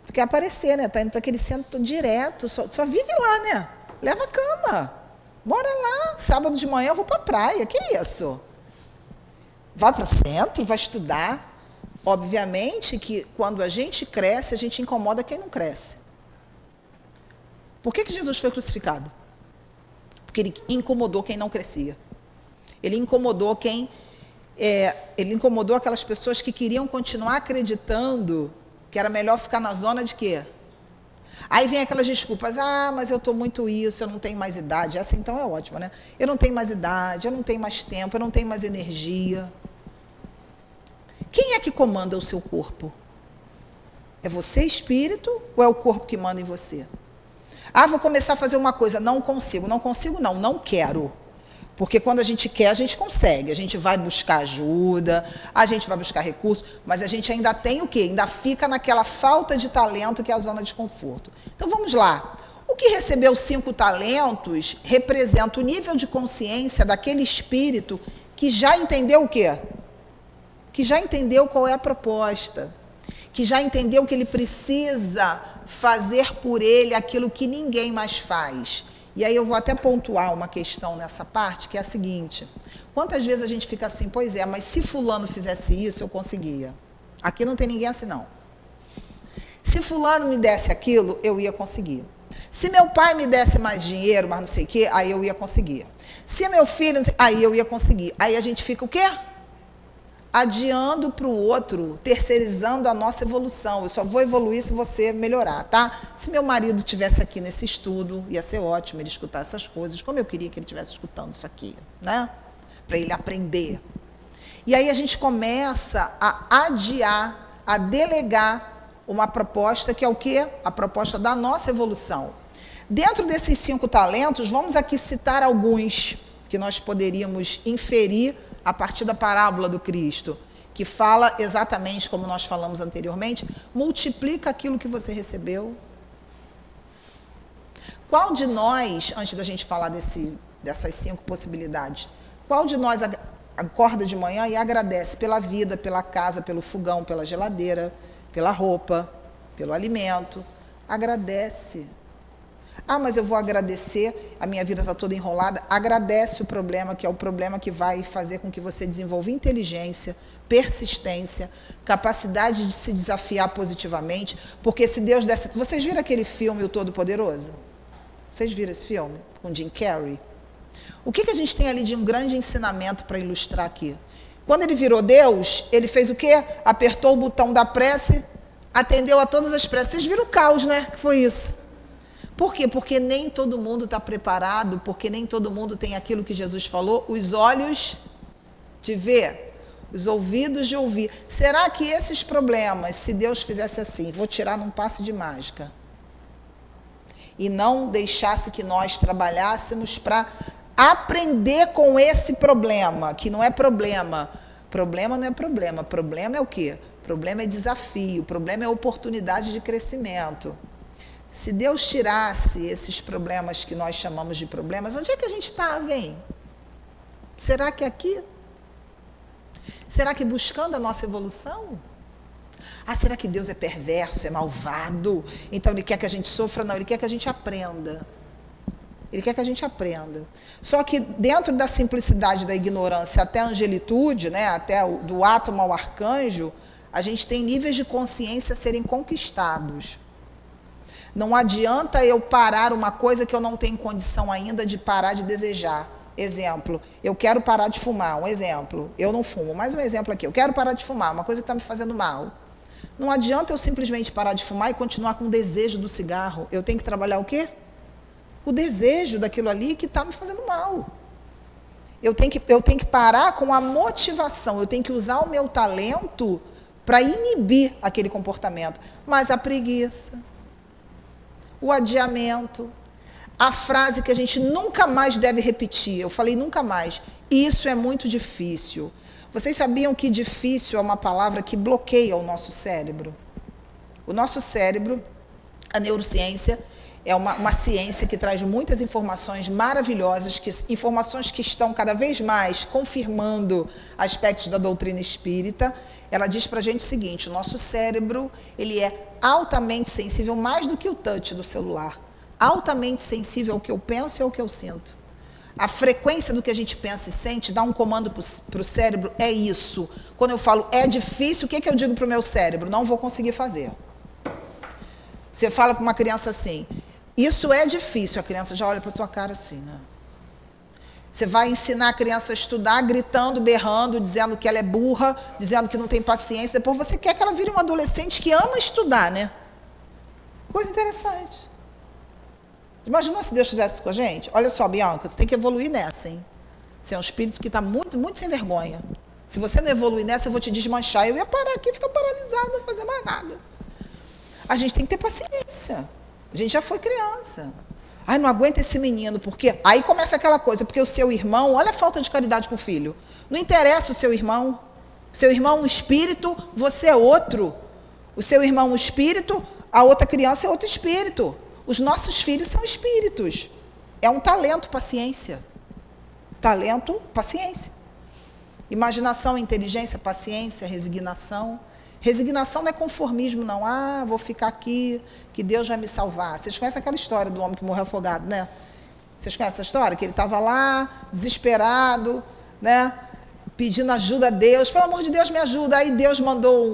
[SPEAKER 4] Tu quer aparecer, né? Tá indo para aquele centro direto, só vive lá, né? Leva a cama. Mora lá, sábado de manhã eu vou para a praia, que isso? Vai para o centro, vai estudar. Obviamente que quando a gente cresce, a gente incomoda quem não cresce. Por que Jesus foi crucificado? Porque ele incomodou quem não crescia. Ele incomodou ele incomodou aquelas pessoas que queriam continuar acreditando que era melhor ficar na zona de quê? Aí vem aquelas desculpas, mas eu estou muito isso, eu não tenho mais idade. Essa então é ótima, né? Eu não tenho mais idade, eu não tenho mais tempo, eu não tenho mais energia. Quem é que comanda o seu corpo? É você, espírito, ou é o corpo que manda em você? Vou começar a fazer uma coisa, não consigo, não quero. Porque quando a gente quer, a gente consegue. A gente vai buscar ajuda, a gente vai buscar recursos, mas a gente ainda tem o quê? Ainda fica naquela falta de talento que é a zona de conforto. Então vamos lá. O que recebeu 5 talentos representa o nível de consciência daquele espírito que já entendeu o quê? Que já entendeu qual é a proposta, que já entendeu que ele precisa fazer por ele aquilo que ninguém mais faz. E aí eu vou até pontuar uma questão nessa parte, que é a seguinte. Quantas vezes a gente fica assim, pois é, mas se fulano fizesse isso, eu conseguia. Aqui não tem ninguém assim, não. Se fulano me desse aquilo, eu ia conseguir. Se meu pai me desse mais dinheiro, mas não sei o quê, aí eu ia conseguir. Se meu filho, aí eu ia conseguir. Aí a gente fica o quê? Adiando para o outro, terceirizando a nossa evolução. Eu só vou evoluir se você melhorar, tá? Se meu marido estivesse aqui nesse estudo, ia ser ótimo ele escutar essas coisas, como eu queria que ele estivesse escutando isso aqui, né? Para ele aprender. E aí a gente começa a adiar, a delegar uma proposta que é o quê? A proposta da nossa evolução. Dentro desses 5 talentos, vamos aqui citar alguns que nós poderíamos inferir a partir da parábola do Cristo, que fala exatamente como nós falamos anteriormente, multiplica aquilo que você recebeu. Qual de nós, antes da gente falar dessas 5 possibilidades, qual de nós acorda de manhã e agradece pela vida, pela casa, pelo fogão, pela geladeira, pela roupa, pelo alimento? Agradece. Mas eu vou agradecer, a minha vida está toda enrolada. Agradece o problema, que é o problema que vai fazer com que você desenvolva inteligência, persistência, capacidade de se desafiar positivamente, porque se Deus desse... Vocês viram aquele filme, O Todo-Poderoso? Vocês viram esse filme? Com Jim Carrey? O que a gente tem ali de um grande ensinamento para ilustrar aqui? Quando ele virou Deus, ele fez o quê? Apertou o botão da prece, atendeu a todas as preces. Vocês viram o caos, né? Que foi isso. Por quê? Porque nem todo mundo está preparado, porque nem todo mundo tem aquilo que Jesus falou, os olhos de ver, os ouvidos de ouvir. Será que esses problemas, se Deus fizesse assim, vou tirar num passe de mágica, e não deixasse que nós trabalhássemos para aprender com esse problema, que não é problema. Problema não é problema. Problema é o quê? Problema é desafio, problema é oportunidade de crescimento. Se Deus tirasse esses problemas que nós chamamos de problemas, onde é que a gente estava, hein? Será que aqui? Será que buscando a nossa evolução? Ah, será que Deus é perverso, é malvado? Então Ele quer que a gente sofra? Não, Ele quer que a gente aprenda. Ele quer que a gente aprenda. Só que dentro da simplicidade da ignorância até a angelitude, né, até do átomo ao arcanjo, a gente tem níveis de consciência a serem conquistados. Não adianta eu parar uma coisa que eu não tenho condição ainda de parar de desejar. Exemplo, eu quero parar de fumar. Um exemplo, eu não fumo. Mais um exemplo aqui, eu quero parar de fumar, uma coisa que está me fazendo mal. Não adianta eu simplesmente parar de fumar e continuar com o desejo do cigarro. Eu tenho que trabalhar o quê? O desejo daquilo ali que está me fazendo mal. Eu tenho que parar com a motivação, eu tenho que usar o meu talento para inibir aquele comportamento. Mas a preguiça, o adiamento, a frase que a gente nunca mais deve repetir, eu falei nunca mais, isso é muito difícil. Vocês sabiam que difícil é uma palavra que bloqueia o nosso cérebro? O nosso cérebro, a neurociência, é uma ciência que traz muitas informações maravilhosas, informações que estão cada vez mais confirmando aspectos da doutrina espírita. Ela diz para a gente o seguinte: o nosso cérebro ele é altamente sensível, mais do que o touch do celular, altamente sensível ao que eu penso e ao que eu sinto. A frequência do que a gente pensa e sente dá um comando para o cérebro, é isso. Quando eu falo é difícil, o que eu digo para o meu cérebro? Não vou conseguir fazer. Você fala para uma criança assim, isso é difícil, a criança já olha para a tua cara assim, né? Você vai ensinar a criança a estudar gritando, berrando, dizendo que ela é burra, dizendo que não tem paciência, depois você quer que ela vire um adolescente que ama estudar, né? Coisa interessante. Imaginou se Deus fizesse isso com a gente? Olha só, Bianca, você tem que evoluir nessa, hein? Você é um espírito que está muito, muito sem vergonha. Se você não evoluir nessa, eu vou te desmanchar. Eu ia parar aqui, ficar paralisada, não fazer mais nada. A gente tem que ter paciência. A gente já foi criança. Ai, não aguenta esse menino, porque... Aí começa aquela coisa, porque o seu irmão... Olha a falta de caridade com o filho. Não interessa o seu irmão. O seu irmão um espírito, você é outro. O seu irmão um espírito, a outra criança é outro espírito. Os nossos filhos são espíritos. É um talento, paciência. Talento, paciência. Imaginação, inteligência, paciência, resignação. Resignação não é conformismo, não. Ah, vou ficar aqui, que Deus vai me salvar. Vocês conhecem aquela história do homem que morreu afogado, né? Vocês conhecem essa história? Que ele estava lá, desesperado, né? Pedindo ajuda a Deus. Pelo amor de Deus, me ajuda. Aí Deus mandou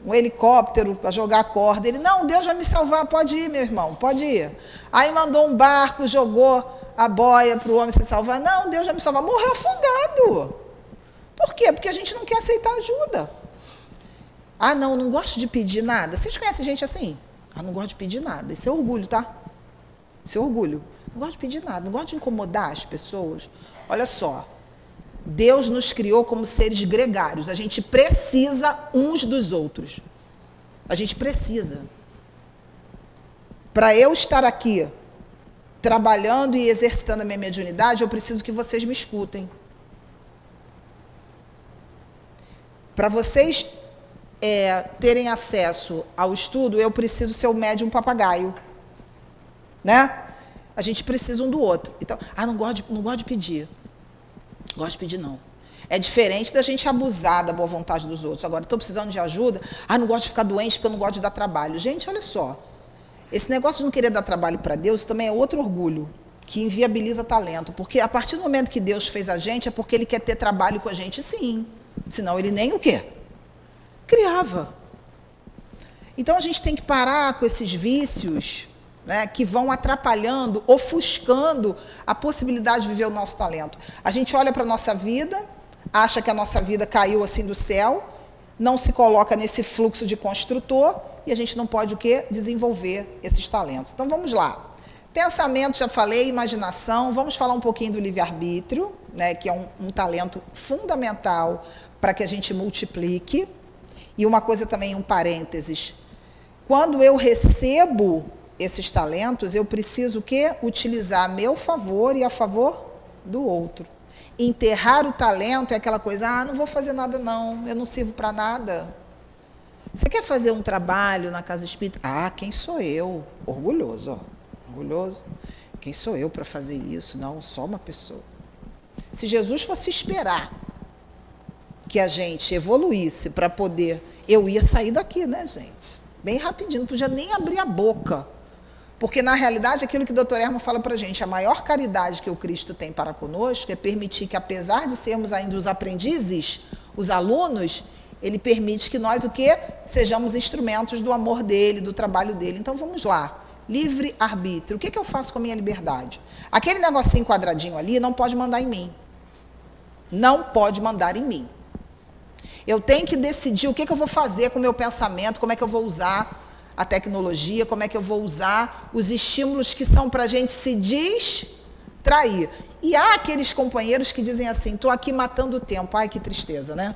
[SPEAKER 4] um helicóptero para jogar a corda. Ele, não, Deus vai me salvar, pode ir, meu irmão, pode ir. Aí mandou um barco, jogou a boia para o homem se salvar. Não, Deus vai me salvar. Morreu afogado. Por quê? Porque a gente não quer aceitar ajuda. Ah, não gosto de pedir nada. Vocês conhecem gente assim? Ah, não gosto de pedir nada. Isso é orgulho, tá? Isso é orgulho. Não gosto de pedir nada, não gosto de incomodar as pessoas. Olha só, Deus nos criou como seres gregários. A gente precisa uns dos outros. A gente precisa. Para eu estar aqui, trabalhando e exercitando a minha mediunidade, eu preciso que vocês me escutem. Para vocês terem acesso ao estudo, eu preciso ser o médium papagaio. Né? A gente precisa um do outro. Então, não gosto de pedir. Não gosto de pedir, não. É diferente da gente abusar da boa vontade dos outros. Agora, estou precisando de ajuda. Não gosto de ficar doente porque eu não gosto de dar trabalho. Gente, olha só. Esse negócio de não querer dar trabalho para Deus também é outro orgulho, que inviabiliza talento. Porque a partir do momento que Deus fez a gente, é porque Ele quer ter trabalho com a gente, sim. Senão Ele nem o quê? Criava. Então, a gente tem que parar com esses vícios, né, que vão atrapalhando, ofuscando a possibilidade de viver o nosso talento. A gente olha para a nossa vida, acha que a nossa vida caiu assim do céu, não se coloca nesse fluxo de construtor e a gente não pode o quê? Desenvolver esses talentos. Então, vamos lá. Pensamento, já falei, imaginação, vamos falar um pouquinho do livre-arbítrio, né, que é um talento fundamental para que a gente multiplique. E uma coisa também, um parênteses, quando eu recebo esses talentos, eu preciso o quê? Utilizar a meu favor e a favor do outro. Enterrar o talento é aquela coisa, não vou fazer nada não, eu não sirvo para nada. Você quer fazer um trabalho na casa espírita? Ah, quem sou eu? Orgulhoso, ó. Orgulhoso. Quem sou eu para fazer isso? Não, só uma pessoa. Se Jesus fosse esperar que a gente evoluísse para poder... Eu ia sair daqui, né, gente? Bem rapidinho, não podia nem abrir a boca. Porque, na realidade, aquilo que o Dr. Herman fala para a gente, a maior caridade que o Cristo tem para conosco é permitir que, apesar de sermos ainda os aprendizes, os alunos, ele permite que nós, o quê? Sejamos instrumentos do amor dele, do trabalho dele. Então, vamos lá. Livre-arbítrio. O que eu faço com a minha liberdade? Aquele negocinho quadradinho ali não pode mandar em mim. Não pode mandar em mim. Eu tenho que decidir o que eu vou fazer com o meu pensamento, como é que eu vou usar a tecnologia, como é que eu vou usar os estímulos que são para a gente se distrair. E há aqueles companheiros que dizem assim, estou aqui matando o tempo. Ai, que tristeza, né?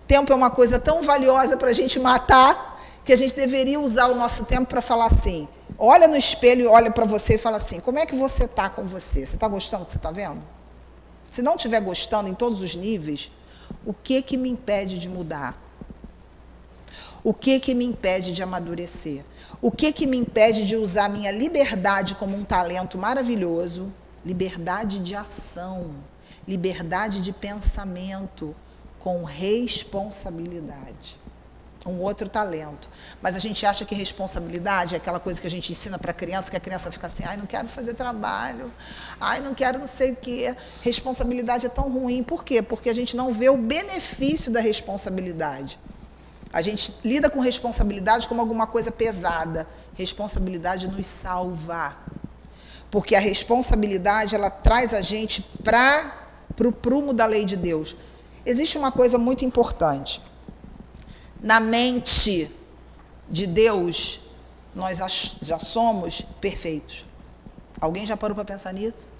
[SPEAKER 4] Tempo é uma coisa tão valiosa para a gente matar, que a gente deveria usar o nosso tempo para falar assim, olha no espelho, olha para você e fala assim, como é que você está com você? Você está gostando do que você está vendo? Se não estiver gostando em todos os níveis, o que me impede de mudar? O que me impede de amadurecer? O que me impede de usar minha liberdade como um talento maravilhoso? Liberdade de ação, liberdade de pensamento, com responsabilidade. Um outro talento. Mas a gente acha que responsabilidade é aquela coisa que a gente ensina para a criança, que a criança fica assim, ai, não quero fazer trabalho, ai, não quero não sei o quê. Responsabilidade é tão ruim. Por quê? Porque a gente não vê o benefício da responsabilidade. A gente lida com responsabilidade como alguma coisa pesada. Responsabilidade nos salva. Porque a responsabilidade, ela traz a gente para o prumo da lei de Deus. Existe uma coisa muito importante. Na mente de Deus, nós já somos perfeitos. Alguém já parou para pensar nisso?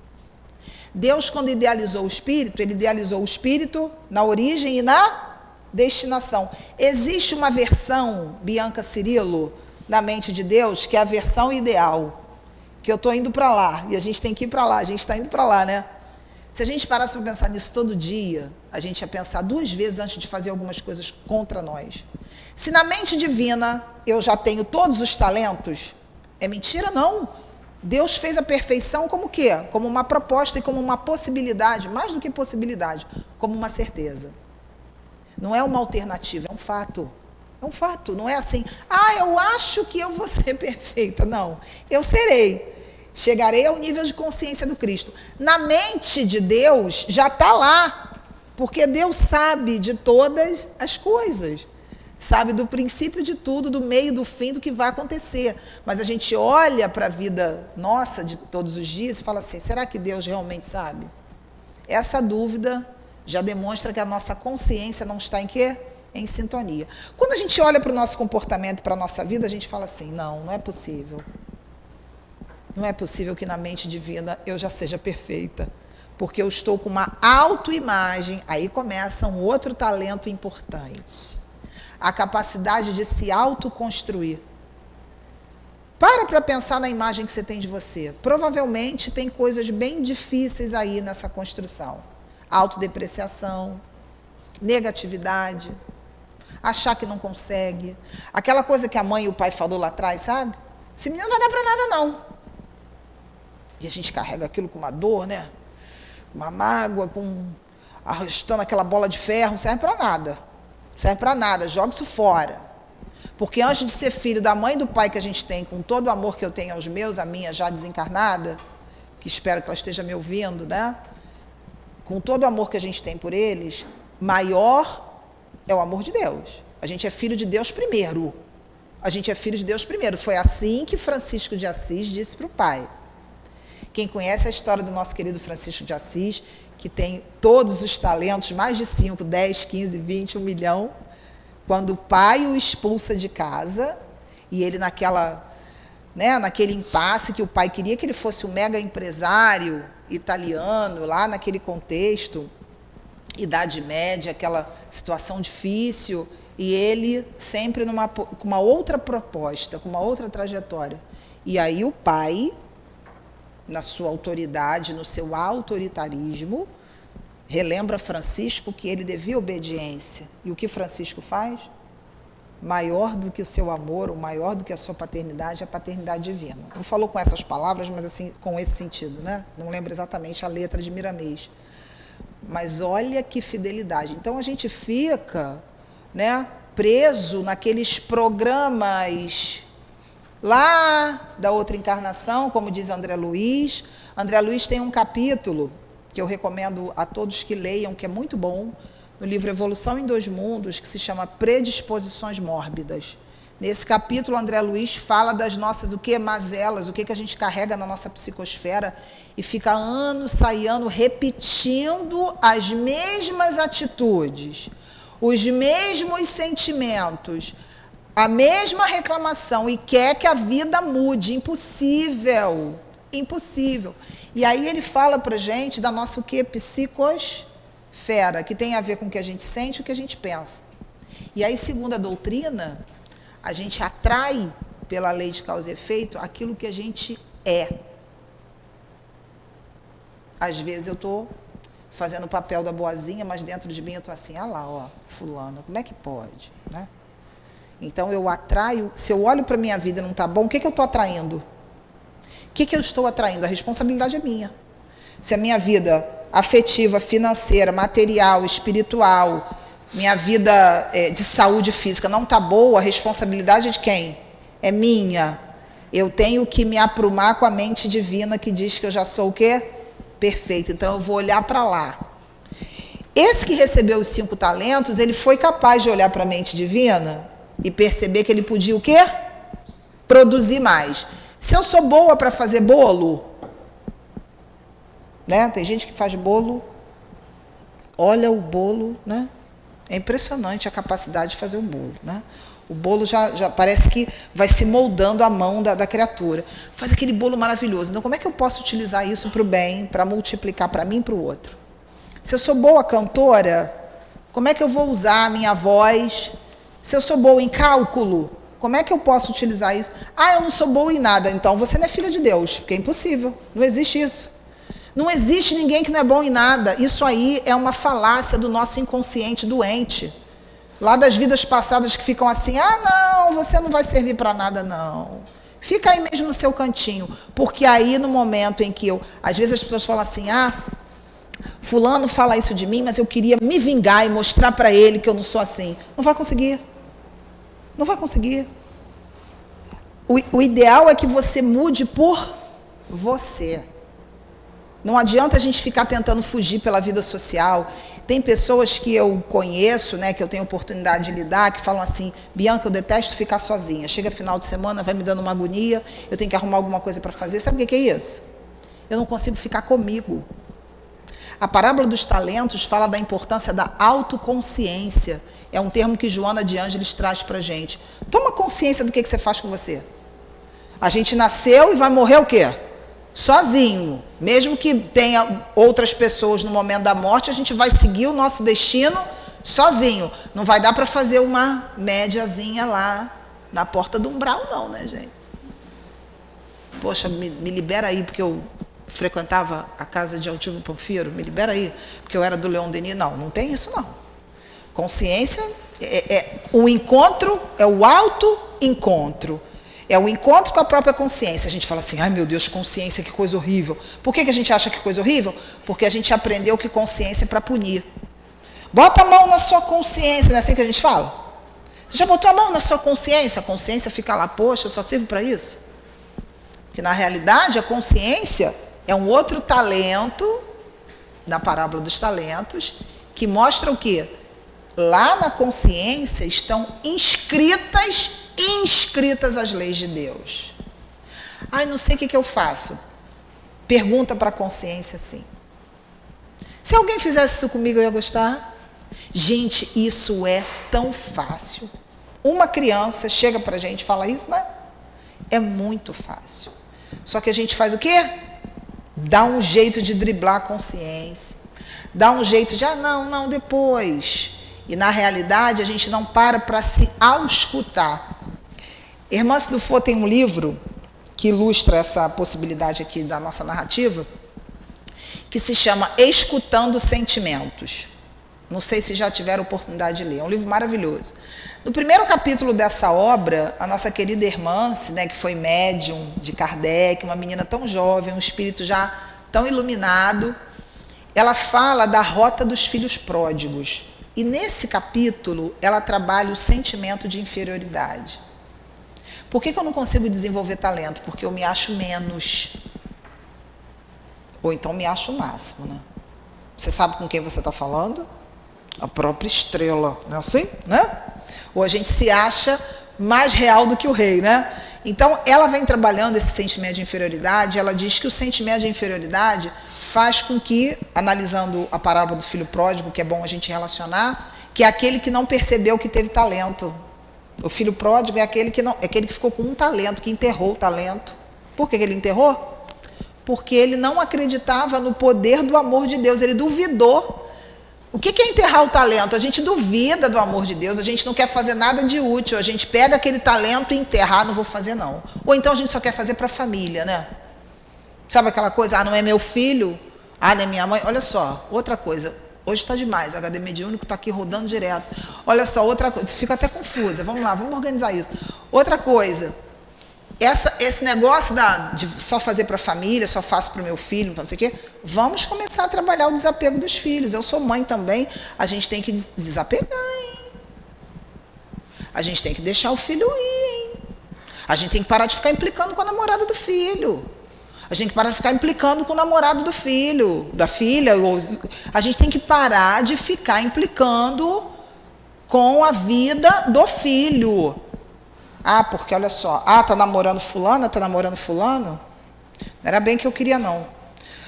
[SPEAKER 4] Deus, quando idealizou o Espírito, ele idealizou o Espírito na origem e na destinação. Existe uma versão, Bianca Cirilo, na mente de Deus, que é a versão ideal. Que eu estou indo para lá, e a gente tem que ir para lá, a gente está indo para lá, né? Se a gente parasse para pensar nisso todo dia, a gente ia pensar 2 vezes antes de fazer algumas coisas contra nós. Se na mente divina eu já tenho todos os talentos, é mentira? Não. Deus fez a perfeição como o quê? Como uma proposta e como uma possibilidade, mais do que possibilidade, como uma certeza. Não é uma alternativa, é um fato. É um fato, não é assim, eu acho que eu vou ser perfeita. Não, eu serei. Chegarei ao nível de consciência do Cristo. Na mente de Deus já está lá, porque Deus sabe de todas as coisas. Sabe do princípio de tudo, do meio, do fim, do que vai acontecer. Mas a gente olha para a vida nossa de todos os dias e fala assim, será que Deus realmente sabe? Essa dúvida já demonstra que a nossa consciência não está em quê? Em sintonia. Quando a gente olha para o nosso comportamento, para a nossa vida, a gente fala assim, não é possível. Não é possível que na mente divina eu já seja perfeita, porque eu estou com uma autoimagem. Aí começa um outro talento importante. A capacidade de se autoconstruir. Para pensar na imagem que você tem de você. Provavelmente tem coisas bem difíceis aí nessa construção. Autodepreciação, negatividade, achar que não consegue. Aquela coisa que a mãe e o pai falou lá atrás, sabe? Esse menino não vai dar para nada, não. E a gente carrega aquilo com uma dor, né? Uma mágoa, arrastando aquela bola de ferro, não serve para nada. Serve para nada, joga isso fora. Porque antes de ser filho da mãe e do pai que a gente tem, com todo o amor que eu tenho aos meus, a minha já desencarnada, que espero que ela esteja me ouvindo, né? Com todo o amor que a gente tem por eles, maior é o amor de Deus. A gente é filho de Deus primeiro. A gente é filho de Deus primeiro. Foi assim que Francisco de Assis disse para o pai. Quem conhece a história do nosso querido Francisco de Assis, que tem todos os talentos, mais de 5, 10, 15, 20, 1 milhão, quando o pai o expulsa de casa, e ele naquele impasse que o pai queria que ele fosse um mega empresário italiano, lá naquele contexto, Idade Média, aquela situação difícil, e ele sempre com uma outra proposta, com uma outra trajetória. E aí o pai, na sua autoridade, no seu autoritarismo, relembra Francisco que ele devia obediência. E o que Francisco faz? maior do que o seu amor, ou maior do que a sua paternidade, é a paternidade divina. Não falou com essas palavras, mas assim, com esse sentido, né? Não lembro exatamente a letra de Miramês. Mas olha que fidelidade. Então a gente fica, né, preso naqueles programas lá da outra encarnação, como diz André Luiz. André Luiz tem um capítulo que eu recomendo a todos que leiam, que é muito bom, no livro Evolução em Dois Mundos, que se chama Predisposições Mórbidas. Nesse capítulo, André Luiz fala das nossas mazelas, o que a gente carrega na nossa psicosfera e fica ano sai ano repetindo as mesmas atitudes, os mesmos sentimentos, a mesma reclamação e quer que a vida mude. Impossível, impossível. E aí ele fala para a gente da nossa psicosfera, que tem a ver com o que a gente sente e o que a gente pensa. E aí, segundo a doutrina, a gente atrai, pela lei de causa e efeito, aquilo que a gente é. Às vezes eu estou fazendo o papel da boazinha, mas dentro de mim eu estou assim, ah lá, ó, fulana, como é que pode? Né? Então eu atraio, se eu olho para a minha vida e não está bom, o que eu estou atraindo? O que eu estou atraindo? A responsabilidade é minha. Se a minha vida afetiva, financeira, material, espiritual, minha vida de saúde física não está boa, a responsabilidade é de quem? É minha. Eu tenho que me aprumar com a mente divina que diz que eu já sou o quê? Perfeito. Então eu vou olhar para lá. Esse que recebeu os 5 talentos, ele foi capaz de olhar para a mente divina e perceber que ele podia o quê? Produzir mais. Se eu sou boa para fazer bolo, né? Tem gente que faz bolo, olha o bolo, né? É impressionante a capacidade de fazer um bolo, né? O bolo já parece que vai se moldando a mão da criatura. Faz aquele bolo maravilhoso. Então, como é que eu posso utilizar isso para o bem, para multiplicar para mim e para o outro? Se eu sou boa cantora, como é que eu vou usar a minha voz? Se eu sou boa em cálculo, como é que eu posso utilizar isso? Ah, eu não sou boa em nada. Então, você não é filha de Deus, porque é impossível. Não existe isso. Não existe ninguém que não é bom em nada. Isso aí é uma falácia do nosso inconsciente doente. Lá das vidas passadas que ficam assim, ah, não, você não vai servir para nada, não. Fica aí mesmo no seu cantinho. Porque aí, no momento em que às vezes as pessoas falam assim, ah, fulano fala isso de mim, mas eu queria me vingar e mostrar para ele que eu não sou assim. Não vai conseguir. Não vai conseguir. O ideal é que você mude por você. Não adianta a gente ficar tentando fugir pela vida social. Tem pessoas que eu conheço, né, que eu tenho oportunidade de lidar, que falam assim, Bianca, eu detesto ficar sozinha. Chega final de semana, vai me dando uma agonia, eu tenho que arrumar alguma coisa para fazer. Sabe o que é isso? Eu não consigo ficar comigo. A parábola dos talentos fala da importância da autoconsciência. É um termo que Joana de Ângeles traz para a gente. Toma consciência do que você faz com você. A gente nasceu e vai morrer o quê? Sozinho. Mesmo que tenha outras pessoas no momento da morte, a gente vai seguir o nosso destino sozinho. Não vai dar para fazer uma médiazinha lá na porta do umbral, não, né, gente? Poxa, me libera aí, porque eu frequentava a casa de Altivo Panfiro, me libera aí, porque eu era do Leon Denis. Não, não tem isso, não. Consciência, o encontro é o auto-encontro. É o encontro com a própria consciência. A gente fala assim, ai meu Deus, consciência, que coisa horrível. Por que a gente acha que coisa horrível? Porque a gente aprendeu que consciência é para punir. Bota a mão na sua consciência, não é assim que a gente fala? Você já botou a mão na sua consciência? A consciência fica lá, poxa, eu só sirvo para isso? Porque na realidade a consciência é um outro talento, na parábola dos talentos, que mostra o quê? Lá na consciência estão inscritas as leis de Deus. Ai, não sei o que eu faço. Pergunta para a consciência assim. Se alguém fizesse isso comigo, eu ia gostar? Gente, isso é tão fácil. Uma criança chega para a gente e fala isso, né? É muito fácil. Só que a gente faz o quê? Dá um jeito de driblar a consciência. Dá um jeito de, não, depois. E na realidade a gente não para se auscultar. Irmã Dufaux tem um livro que ilustra essa possibilidade aqui da nossa narrativa, que se chama Escutando Sentimentos. Não sei se já tiveram oportunidade de ler. É um livro maravilhoso. No primeiro capítulo dessa obra, a nossa querida Hermance, né, que foi médium de Kardec, uma menina tão jovem, um espírito já tão iluminado, ela fala da rota dos filhos pródigos. E nesse capítulo, ela trabalha o sentimento de inferioridade. Por que eu não consigo desenvolver talento? Porque eu me acho menos. Ou então me acho o máximo, né? Você sabe com quem você está falando? A própria estrela, não é assim? Né? Ou a gente se acha mais real do que o rei, né? Então, ela vem trabalhando esse sentimento de inferioridade. Ela diz que o sentimento de inferioridade faz com que, analisando a parábola do filho pródigo, que é bom a gente relacionar, que é aquele que não percebeu que teve talento. O filho pródigo é aquele que ficou com um talento, que enterrou o talento. Por que ele enterrou? Porque ele não acreditava no poder do amor de Deus, ele duvidou. O que é enterrar o talento? A gente duvida do amor de Deus, a gente não quer fazer nada de útil, a gente pega aquele talento e enterra, não vou fazer não. Ou então a gente só quer fazer para a família, né? Sabe aquela coisa, não é meu filho, não é minha mãe. Olha só, outra coisa, hoje está demais, HD mediúnico está aqui rodando direto. Olha só, outra coisa, fico até confusa, vamos lá, vamos organizar isso. Outra coisa, esse negócio de só fazer para a família, só faço para o meu filho, não sei o quê, vamos começar a trabalhar o desapego dos filhos. Eu sou mãe também, a gente tem que desapegar, hein? A gente tem que deixar o filho ir, hein? A gente tem que parar de ficar implicando com a namorada do filho. A gente tem que parar de ficar implicando com o namorado do filho, da filha. A gente tem que parar de ficar implicando com a vida do filho. Porque olha só, tá namorando fulana, tá namorando fulano? Não era bem que eu queria, não.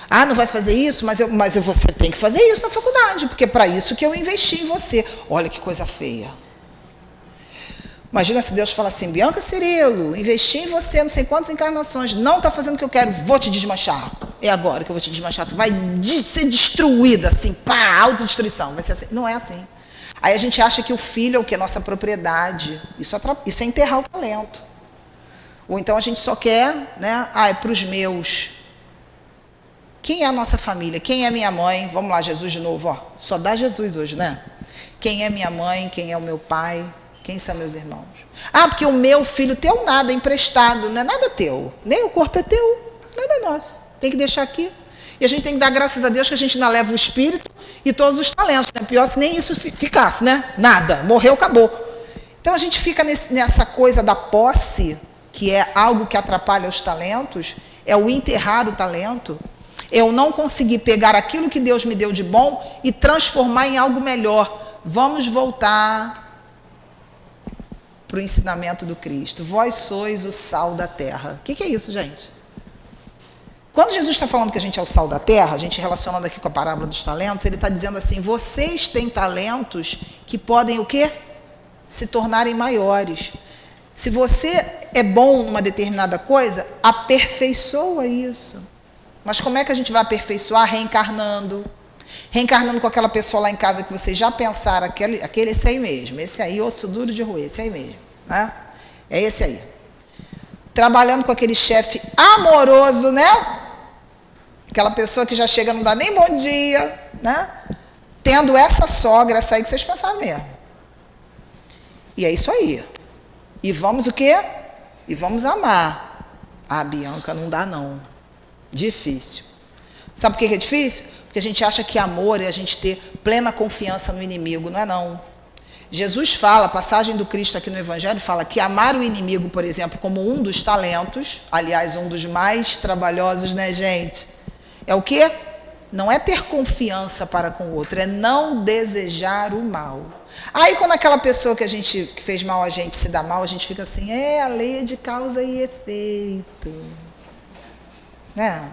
[SPEAKER 4] Não vai fazer isso, mas você tem que fazer isso na faculdade, porque é para isso que eu investi em você. Olha que coisa feia. Imagina se Deus fala assim, Bianca Cirilo, investi em você não sei quantas encarnações, não está fazendo o que eu quero, vou te desmanchar. É agora que eu vou te desmanchar, tu vai ser destruída, assim, autodestruição. Vai ser assim. Não é assim. Aí a gente acha que o filho é o que? Nossa propriedade. Isso é enterrar o talento. Ou então a gente só quer, né? É para os meus. Quem é a nossa família? Quem é minha mãe? Vamos lá, Jesus de novo. Só dá Jesus hoje, né? Quem é minha mãe? Quem é o meu pai? Quem são meus irmãos? Porque o meu filho teu nada, é emprestado. Não é nada teu. Nem o corpo é teu. Nada é nosso. Tem que deixar aqui. E a gente tem que dar graças a Deus que a gente ainda leva o espírito e todos os talentos. Né? Pior se nem isso ficasse, né? Nada. Morreu, acabou. Então a gente fica nessa coisa da posse, que é algo que atrapalha os talentos, é o enterrar o talento. Eu não conseguir pegar aquilo que Deus me deu de bom e transformar em algo melhor. Vamos voltar para o ensinamento do Cristo. Vós sois o sal da terra. O que é isso, gente? Quando Jesus está falando que a gente é o sal da terra, a gente relacionando aqui com a parábola dos talentos, ele está dizendo assim, vocês têm talentos que podem o quê? Se tornarem maiores. Se você é bom numa determinada coisa, aperfeiçoa isso. Mas como é que a gente vai aperfeiçoar? Reencarnando. Reencarnando com aquela pessoa lá em casa que vocês já pensaram, esse aí mesmo, esse aí, osso duro de roer, esse aí mesmo. Né? É esse aí. Trabalhando com aquele chefe amoroso, né? Aquela pessoa que já chega, não dá nem bom dia, né? Tendo essa sogra, essa aí que vocês pensaram mesmo. E é isso aí. E vamos o quê? E vamos amar. Bianca, não dá não. Difícil. Sabe por que é difícil? Porque a gente acha que amor é a gente ter plena confiança no inimigo. Não é não. Jesus fala, a passagem do Cristo aqui no Evangelho fala que amar o inimigo, por exemplo, como um dos talentos, aliás, um dos mais trabalhosos, né, gente? É o quê? Não é ter confiança para com o outro, é não desejar o mal. Aí quando aquela pessoa que fez mal a gente se dá mal, a gente fica assim, a lei de causa e efeito. Né?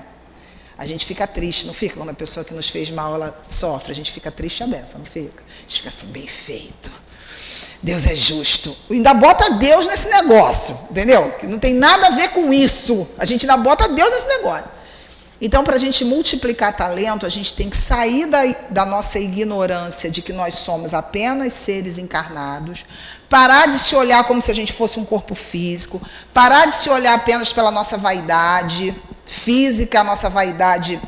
[SPEAKER 4] A gente fica triste, não fica? Quando a pessoa que nos fez mal, ela sofre, a gente fica triste a beça, não fica? A gente fica assim, bem feito. Deus é justo. Ainda bota Deus nesse negócio, entendeu? Que não tem nada a ver com isso. A gente ainda bota Deus nesse negócio. Então, para a gente multiplicar talento, a gente tem que sair da nossa ignorância de que nós somos apenas seres encarnados, parar de se olhar como se a gente fosse um corpo físico, parar de se olhar apenas pela nossa vaidade física, a nossa vaidade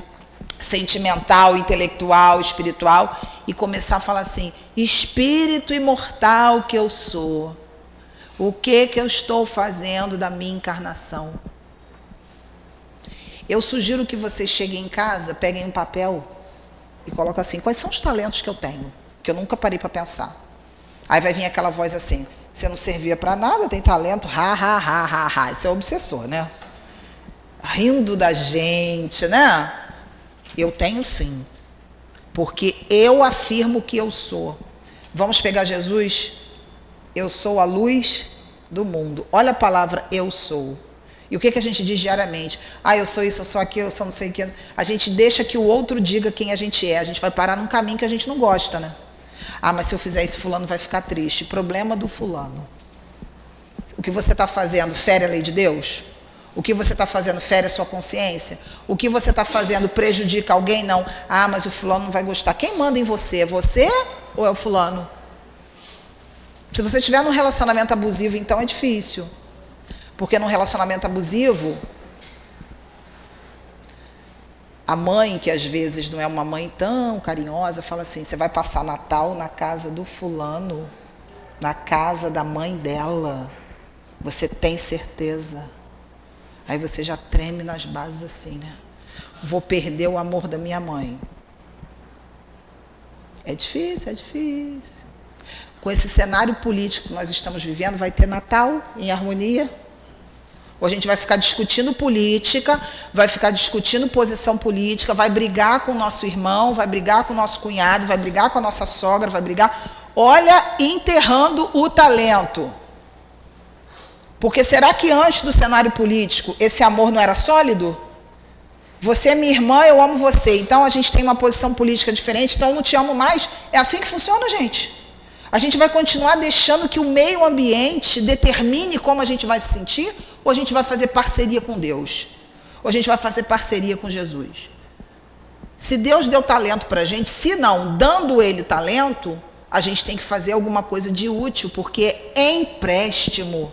[SPEAKER 4] sentimental, intelectual, espiritual, e começar a falar assim: espírito imortal que eu sou, o que eu estou fazendo da minha encarnação? Eu sugiro que vocês cheguem em casa, peguem um papel e coloquem assim: quais são os talentos que eu tenho? Que eu nunca parei para pensar. Aí vai vir aquela voz assim: você não servia para nada, tem talento, ha, ha, ha, ha, ha. Isso é obsessor, né? Rindo da gente, né? Eu tenho sim, porque eu afirmo que eu sou. Vamos pegar Jesus? Eu sou a luz do mundo. Olha a palavra eu sou. E o que a gente diz diariamente? Ah, eu sou isso, eu sou aquilo, eu sou não sei o que. A gente deixa que o outro diga quem a gente é. A gente vai parar num caminho que a gente não gosta, né? Ah, mas se eu fizer isso, fulano vai ficar triste. Problema do fulano. O que você está fazendo fere a lei de Deus? O que você está fazendo fere a sua consciência? O que você está fazendo prejudica alguém? Não. Ah, mas o fulano não vai gostar. Quem manda em você? É você ou é o fulano? Se você estiver num relacionamento abusivo, então é difícil. Porque num relacionamento abusivo, a mãe, que às vezes não é uma mãe tão carinhosa, fala assim: você vai passar Natal na casa do fulano, na casa da mãe dela. Você tem certeza? Aí você já treme nas bases assim, né? Vou perder o amor da minha mãe. É difícil, é difícil. Com esse cenário político que nós estamos vivendo, vai ter Natal em harmonia? Ou a gente vai ficar discutindo política, vai ficar discutindo posição política, vai brigar com o nosso irmão, vai brigar com o nosso cunhado, vai brigar com a nossa sogra, vai brigar... Olha, enterrando o talento. Porque será que antes do cenário político esse amor não era sólido? Você é minha irmã, eu amo você. Então a gente tem uma posição política diferente, então eu não te amo mais. É assim que funciona, gente. A gente vai continuar deixando que o meio ambiente determine como a gente vai se sentir, ou a gente vai fazer parceria com Deus? Ou a gente vai fazer parceria com Jesus? Se Deus deu talento para a gente, se não, dando Ele talento, a gente tem que fazer alguma coisa de útil, porque é empréstimo.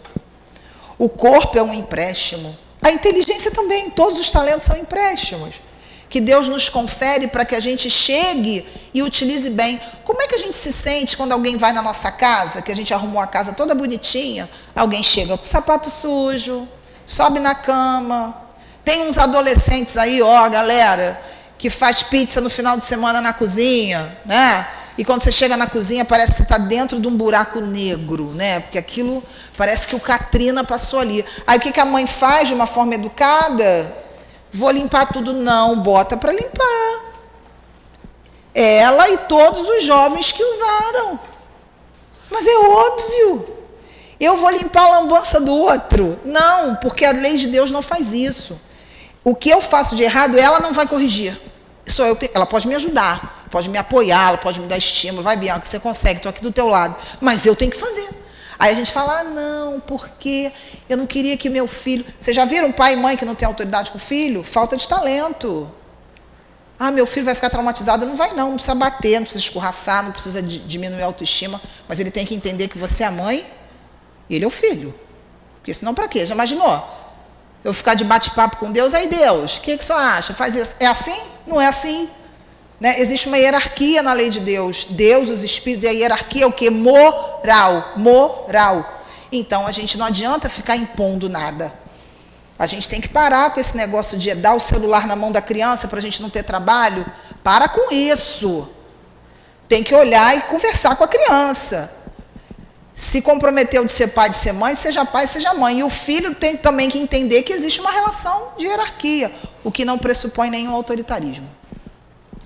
[SPEAKER 4] O corpo é um empréstimo. A inteligência também, todos os talentos são empréstimos. Que Deus nos confere para que a gente chegue e utilize bem. Como é que a gente se sente quando alguém vai na nossa casa, que a gente arrumou a casa toda bonitinha, alguém chega com sapato sujo, sobe na cama. Tem uns adolescentes aí, ó, galera, que faz pizza no final de semana na cozinha, né? E quando você chega na cozinha, parece que você está dentro de um buraco negro, né? Porque aquilo parece que o Katrina passou ali. Aí o que a mãe faz de uma forma educada? Vou limpar tudo. Não, bota para limpar. Ela e todos os jovens que usaram. Mas é óbvio. Eu vou limpar a lambança do outro. Não, porque a lei de Deus não faz isso. O que eu faço de errado, ela não vai corrigir. Ela pode me ajudar, pode me apoiar, ela pode me dar estímulo. Vai, Bianca, você consegue, estou aqui do teu lado. Mas eu tenho que fazer. Aí a gente fala: ah, não, porque eu não queria que meu filho... Vocês já viram pai e mãe que não tem autoridade com o filho? Falta de talento. Ah, meu filho vai ficar traumatizado. Não vai não, não precisa bater, não precisa escorraçar, não precisa diminuir a autoestima, mas ele tem que entender que você é a mãe e ele é o filho. Porque senão para quê? Já imaginou? Eu ficar de bate-papo com Deus, aí Deus, o que você acha? Faz isso. É assim? Não é assim. Né? Existe uma hierarquia na lei de Deus. Deus, os espíritos, e a hierarquia é o quê? Moral. Moral. Então, a gente não adianta ficar impondo nada. A gente tem que parar com esse negócio de dar o celular na mão da criança para a gente não ter trabalho. Para com isso. Tem que olhar e conversar com a criança. Se comprometeu de ser pai, de ser mãe, seja pai, seja mãe. E o filho tem também que entender que existe uma relação de hierarquia, o que não pressupõe nenhum autoritarismo.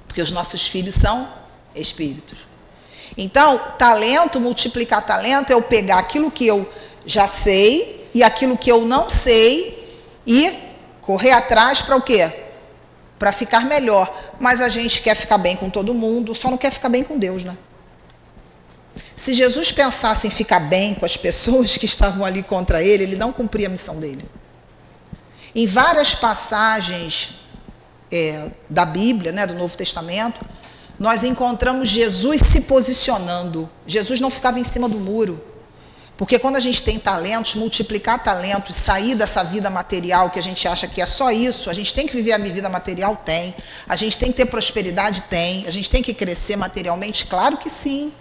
[SPEAKER 4] Porque os nossos filhos são espíritos. Então, talento, multiplicar talento, é eu pegar aquilo que eu já sei e aquilo que eu não sei e correr atrás para o quê? Para ficar melhor. Mas a gente quer ficar bem com todo mundo, só não quer ficar bem com Deus, né? Se Jesus pensasse em ficar bem com as pessoas que estavam ali contra ele, ele não cumpria a missão dele. Em várias passagens da Bíblia, né, do Novo Testamento, nós encontramos Jesus se posicionando. Jesus não ficava em cima do muro. Porque quando a gente tem talentos, multiplicar talentos, sair dessa vida material que a gente acha que é só isso, a gente tem que viver a vida material? Tem. A gente tem que ter prosperidade? Tem. A gente tem que crescer materialmente? Claro que sim.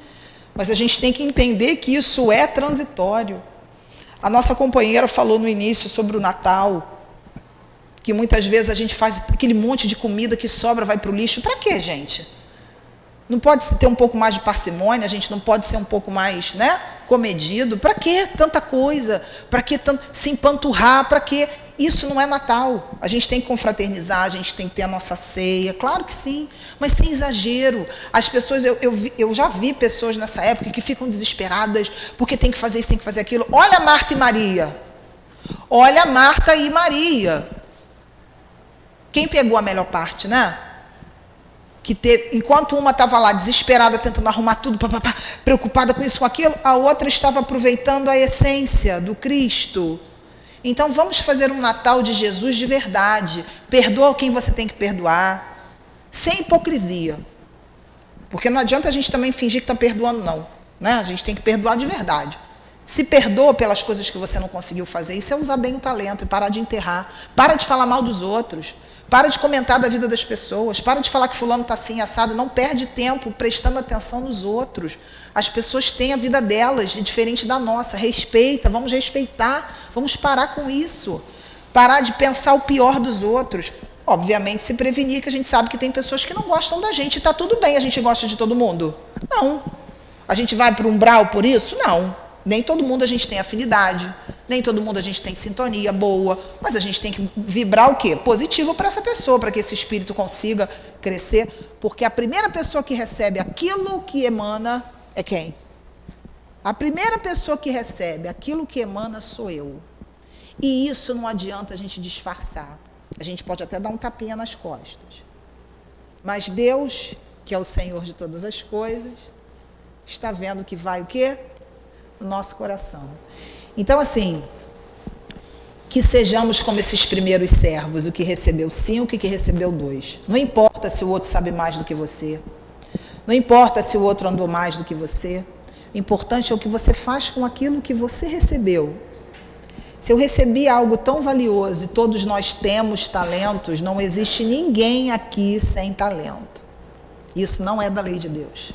[SPEAKER 4] Mas a gente tem que entender que isso é transitório. A nossa companheira falou no início sobre o Natal, que muitas vezes a gente faz aquele monte de comida que sobra, vai para o lixo. Para quê, gente? Não pode ter um pouco mais de parcimônia, a gente não pode ser um pouco mais, comedido? Para que tanta coisa? Para que se empanturrar? Para que? Isso não é Natal. A gente tem que confraternizar, a gente tem que ter a nossa ceia, claro que sim, mas sem exagero. As pessoas, eu já vi pessoas nessa época que ficam desesperadas porque tem que fazer isso, tem que fazer aquilo. Olha Marta e Maria. Olha Marta e Maria. Quem pegou a melhor parte, né? Enquanto uma estava lá desesperada, tentando arrumar tudo, preocupada com isso, com aquilo, a outra estava aproveitando a essência do Cristo. Então vamos fazer um Natal de Jesus de verdade. Perdoa quem você tem que perdoar, sem hipocrisia. Porque não adianta a gente também fingir que está perdoando, não. A gente tem que perdoar de verdade. Se perdoa pelas coisas que você não conseguiu fazer, isso é usar bem o talento e parar de enterrar. Para de falar mal dos outros. Para de comentar da vida das pessoas, para de falar que fulano está assim, assado, não perde tempo prestando atenção nos outros. As pessoas têm a vida delas, diferente da nossa, respeita, vamos respeitar, vamos parar com isso. Parar de pensar o pior dos outros. Obviamente se prevenir, que a gente sabe que tem pessoas que não gostam da gente, e está tudo bem, a gente gosta de todo mundo? Não. A gente vai para o umbral por isso? Não. Nem todo mundo a gente tem afinidade, nem todo mundo a gente tem sintonia boa, mas a gente tem que vibrar o quê? Positivo para essa pessoa, para que esse espírito consiga crescer, porque a primeira pessoa que recebe aquilo que emana é quem? A primeira pessoa que recebe aquilo que emana sou eu. E isso não adianta a gente disfarçar. A gente pode até dar um tapinha nas costas. Mas Deus, que é o Senhor de todas as coisas, está vendo que vai o quê? No nosso coração. Então, assim, que sejamos como esses primeiros servos, o que recebeu 5 e o que recebeu 2. Não importa se o outro sabe mais do que você, não importa se o outro andou mais do que você, o importante é o que você faz com aquilo que você recebeu. Se eu recebi algo tão valioso e todos nós temos talentos, não existe ninguém aqui sem talento. Isso não é da lei de Deus.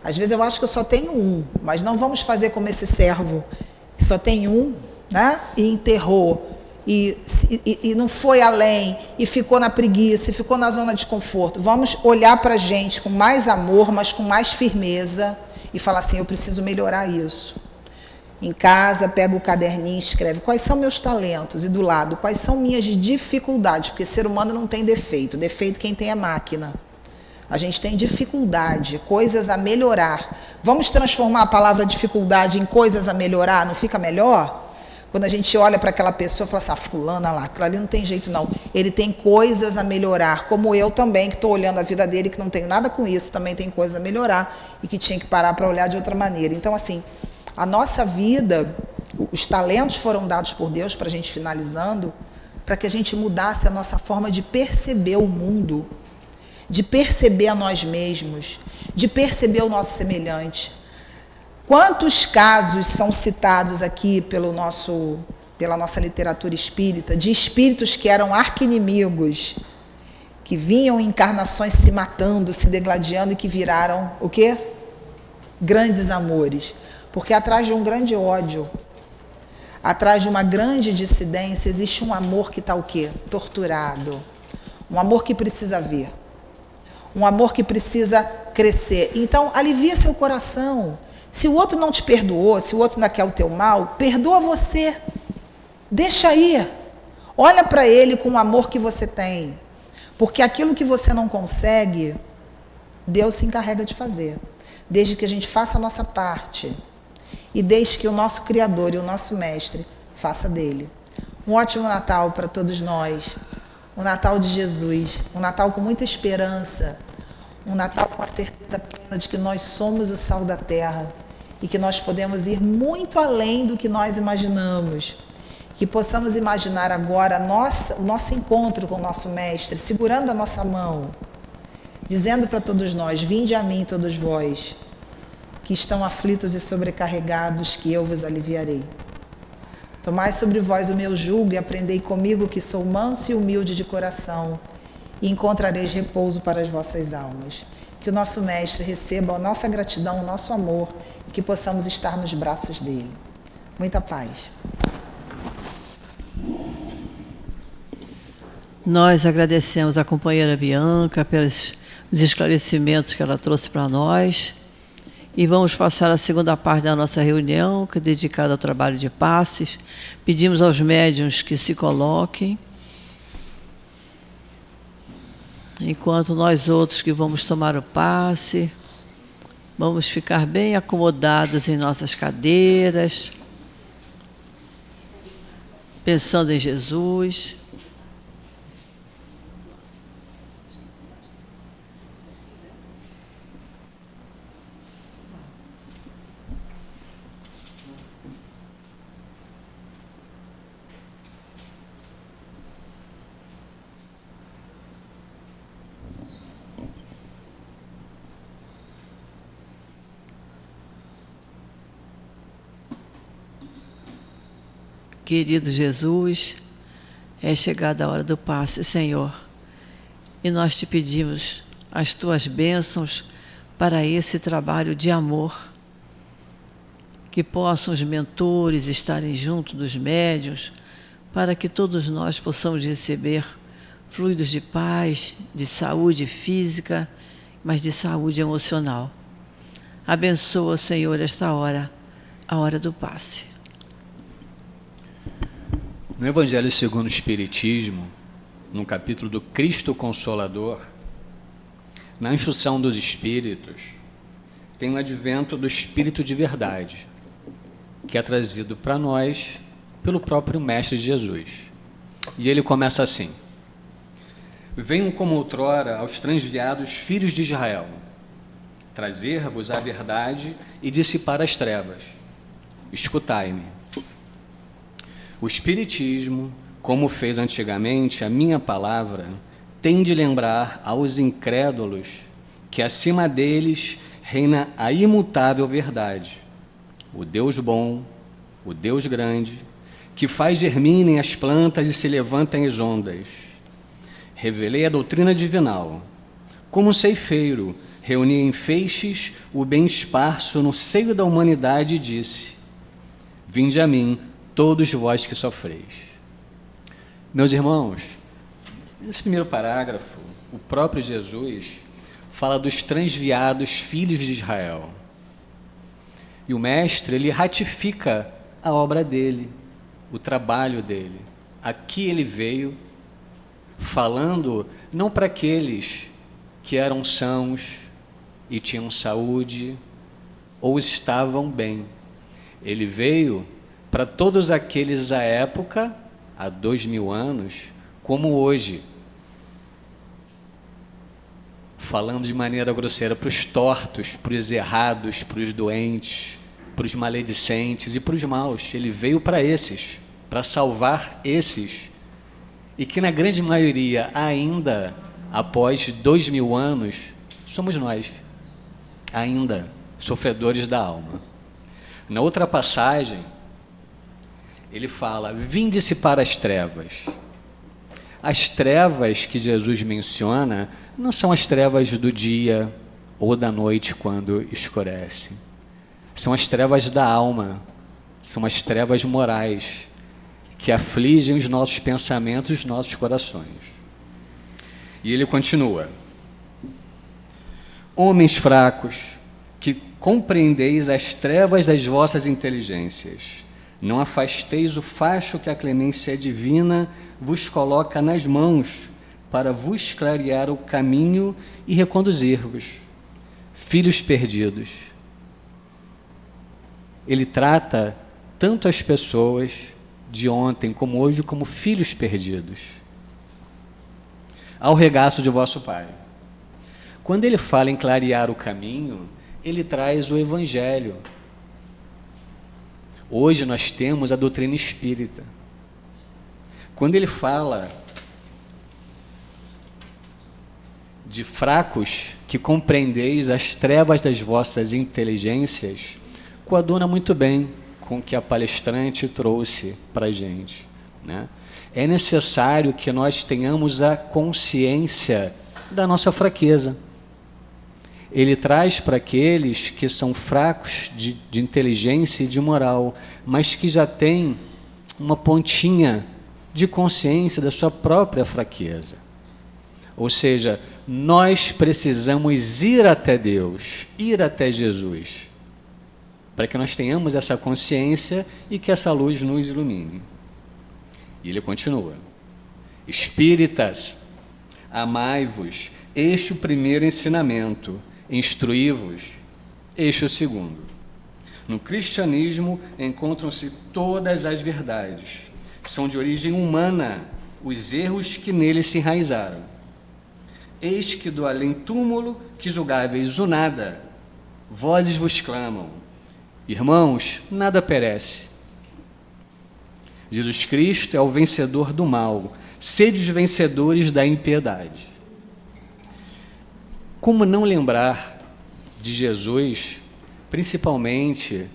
[SPEAKER 4] Às vezes eu acho que eu só tenho um, mas não vamos fazer como esse servo, que só tem um, e enterrou, e não foi além, e ficou na preguiça, e ficou na zona de conforto. Vamos olhar para a gente com mais amor, mas com mais firmeza, e falar assim, eu preciso melhorar isso. Em casa, pega o caderninho e escreve, quais são meus talentos? E do lado, quais são minhas dificuldades? Porque ser humano não tem defeito, defeito quem tem é máquina. A gente tem dificuldade, coisas a melhorar. Vamos transformar a palavra dificuldade em coisas a melhorar, não fica melhor? Quando a gente olha para aquela pessoa e fala assim, fulana lá, aquilo ali não tem jeito não. Ele tem coisas a melhorar, como eu também, que estou olhando a vida dele, que não tenho nada com isso, também tem coisas a melhorar e que tinha que parar para olhar de outra maneira. Então, assim, a nossa vida, os talentos foram dados por Deus, para a gente finalizando, para que a gente mudasse a nossa forma de perceber o mundo, de perceber a nós mesmos, de perceber o nosso semelhante. Quantos casos são citados aqui pela nossa literatura espírita, de espíritos que eram arqui-inimigos, que vinham em encarnações se matando, se degladiando e que viraram o quê? Grandes amores. Porque atrás de um grande ódio, atrás de uma grande dissidência, existe um amor que está o quê? Torturado. Um amor que precisa ver. Um amor que precisa crescer. Então, alivia seu coração. Se o outro não te perdoou, se o outro ainda quer o teu mal, perdoa você. Deixa aí. Olha para ele com o amor que você tem. Porque aquilo que você não consegue, Deus se encarrega de fazer. Desde que a gente faça a nossa parte. E desde que o nosso Criador e o nosso Mestre faça dele. Um ótimo Natal para todos nós. Um Natal de Jesus, um Natal com muita esperança, um Natal com a certeza plena de que nós somos o sal da terra e que nós podemos ir muito além do que nós imaginamos. Que possamos imaginar agora o nosso encontro com o nosso Mestre, segurando a nossa mão, dizendo para todos nós, vinde a mim todos vós, que estão aflitos e sobrecarregados, que eu vos aliviarei. Tomai sobre vós o meu jugo e aprendei comigo, que sou manso e humilde de coração, e encontrareis repouso para as vossas almas. Que o nosso Mestre receba a nossa gratidão, o nosso amor, e que possamos estar nos braços dele. Muita paz.
[SPEAKER 3] Nós agradecemos a companheira Bianca pelos esclarecimentos que ela trouxe para nós. E vamos passar a segunda parte da nossa reunião, que é dedicada ao trabalho de passes. Pedimos aos médiuns que se coloquem, enquanto nós outros que vamos tomar o passe, vamos ficar bem acomodados em nossas cadeiras, pensando em Jesus. Querido Jesus, é chegada a hora do passe, Senhor, e nós te pedimos as tuas bênçãos para esse trabalho de amor, que possam os mentores estarem junto dos médiuns, para que todos nós possamos receber fluidos de paz, de saúde física, mas de saúde emocional. Abençoa, Senhor, esta hora, a hora do passe.
[SPEAKER 5] No Evangelho segundo o Espiritismo, no capítulo do Cristo Consolador, na instrução dos Espíritos, tem o advento do Espírito de Verdade, que é trazido para nós pelo próprio Mestre Jesus. E ele começa assim: venham como outrora aos transviados filhos de Israel, trazer-vos a verdade e dissipar as trevas. Escutai-me. O Espiritismo, como fez antigamente a minha palavra, tem de lembrar aos incrédulos que acima deles reina a imutável verdade, o Deus bom, o Deus grande, que faz germinem as plantas e se levantem as ondas. Revelei a doutrina divinal. Como um ceifeiro, reuni em feixes o bem esparso no seio da humanidade e disse: vinde a mim, todos vós que sofreis. Meus irmãos, nesse primeiro parágrafo, o próprio Jesus fala dos transviados filhos de Israel. E o Mestre, ele ratifica a obra dele, o trabalho dele. Aqui ele veio falando não para aqueles que eram sãos e tinham saúde ou estavam bem. Ele veio para todos aqueles à época, há 2000 anos, como hoje, falando de maneira grosseira para os tortos, para os errados, para os doentes, para os maledicentes e para os maus. Ele veio para esses, para salvar esses, e que na grande maioria, ainda após 2000 anos, somos nós, ainda sofredores da alma. Na outra passagem, ele fala: vinde-se para as trevas. As trevas que Jesus menciona não são as trevas do dia ou da noite quando escurece. São as trevas da alma, são as trevas morais que afligem os nossos pensamentos e os nossos corações. E ele continua: homens fracos, que compreendeis as trevas das vossas inteligências, não afasteis o facho que a clemência divina vos coloca nas mãos para vos clarear o caminho e reconduzir-vos. Filhos perdidos. Ele trata tanto as pessoas de ontem como hoje como filhos perdidos. Ao regaço de vosso Pai. Quando ele fala em clarear o caminho, ele traz o Evangelho. Hoje nós temos a doutrina espírita. Quando ele fala de fracos que compreendeis as trevas das vossas inteligências, coaduna muito bem com o que a palestrante trouxe para a gente, né? É necessário que nós tenhamos a consciência da nossa fraqueza. Ele traz para aqueles que são fracos de inteligência e de moral, mas que já têm uma pontinha de consciência da sua própria fraqueza. Ou seja, nós precisamos ir até Deus, ir até Jesus, para que nós tenhamos essa consciência e que essa luz nos ilumine. E ele continua: Espíritas, amai-vos, este o primeiro ensinamento, instruí-vos, este o segundo. No cristianismo encontram-se todas as verdades. São de origem humana os erros que nele se enraizaram. Eis que do além-túmulo que julgáveis o nada, vozes vos clamam: irmãos, nada perece. Jesus Cristo é o vencedor do mal, sede os vencedores da impiedade. Como não lembrar de Jesus, principalmente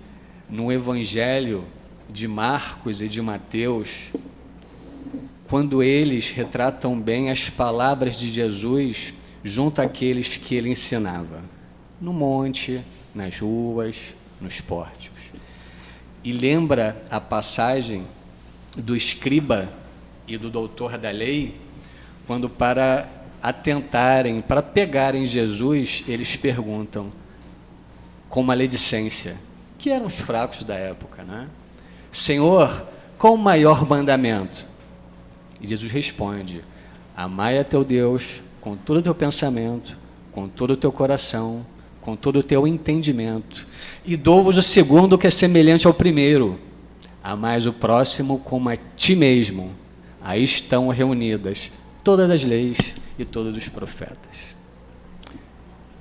[SPEAKER 5] no Evangelho de Marcos e de Mateus, quando eles retratam bem as palavras de Jesus junto àqueles que ele ensinava, no monte, nas ruas, nos pórticos. E lembra a passagem do escriba e do doutor da lei, quando para atentarem, para pegarem Jesus, eles perguntam, com maledicência, que eram os fracos da época, né? Senhor, qual o maior mandamento? E Jesus responde: amai a teu Deus com todo o teu pensamento, com todo o teu coração, com todo o teu entendimento. E dou-vos o segundo, que é semelhante ao primeiro: amais o próximo como a ti mesmo. Aí estão reunidas todas as leis e todos os profetas.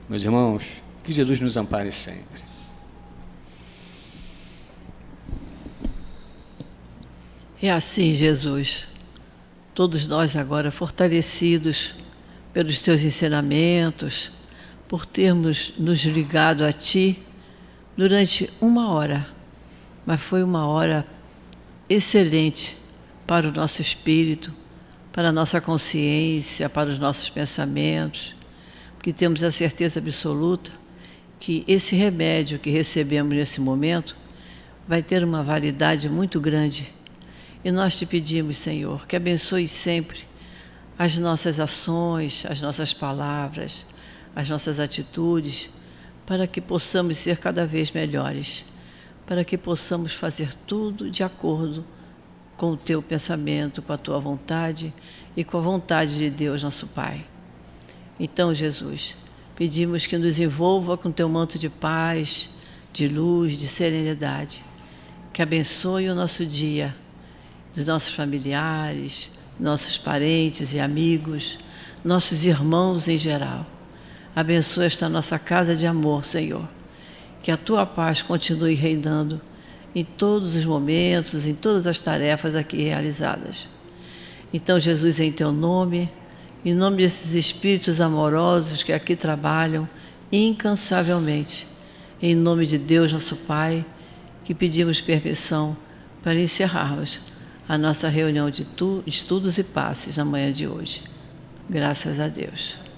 [SPEAKER 5] Meus irmãos, que Jesus nos ampare sempre.
[SPEAKER 3] É assim, Jesus, todos nós agora fortalecidos pelos teus ensinamentos, por termos nos ligado a Ti durante 1 hora, mas foi 1 hora excelente para o nosso espírito, para a nossa consciência, para os nossos pensamentos, porque temos a certeza absoluta que esse remédio que recebemos nesse momento vai ter uma validade muito grande. E nós te pedimos, Senhor, que abençoe sempre as nossas ações, as nossas palavras, as nossas atitudes, para que possamos ser cada vez melhores, para que possamos fazer tudo de acordo com o teu pensamento, com a tua vontade e com a vontade de Deus, nosso Pai. Então, Jesus, pedimos que nos envolva com teu manto de paz, de luz, de serenidade, que abençoe o nosso dia, dos nossos familiares, nossos parentes e amigos, nossos irmãos em geral. Abençoa esta nossa casa de amor, Senhor. Que a tua paz continue reinando em todos os momentos, em todas as tarefas aqui realizadas. Então, Jesus, em teu nome, em nome desses espíritos amorosos que aqui trabalham incansavelmente, em nome de Deus, nosso Pai, que pedimos permissão para encerrarmos a nossa reunião de estudos e passes na manhã de hoje. Graças a Deus.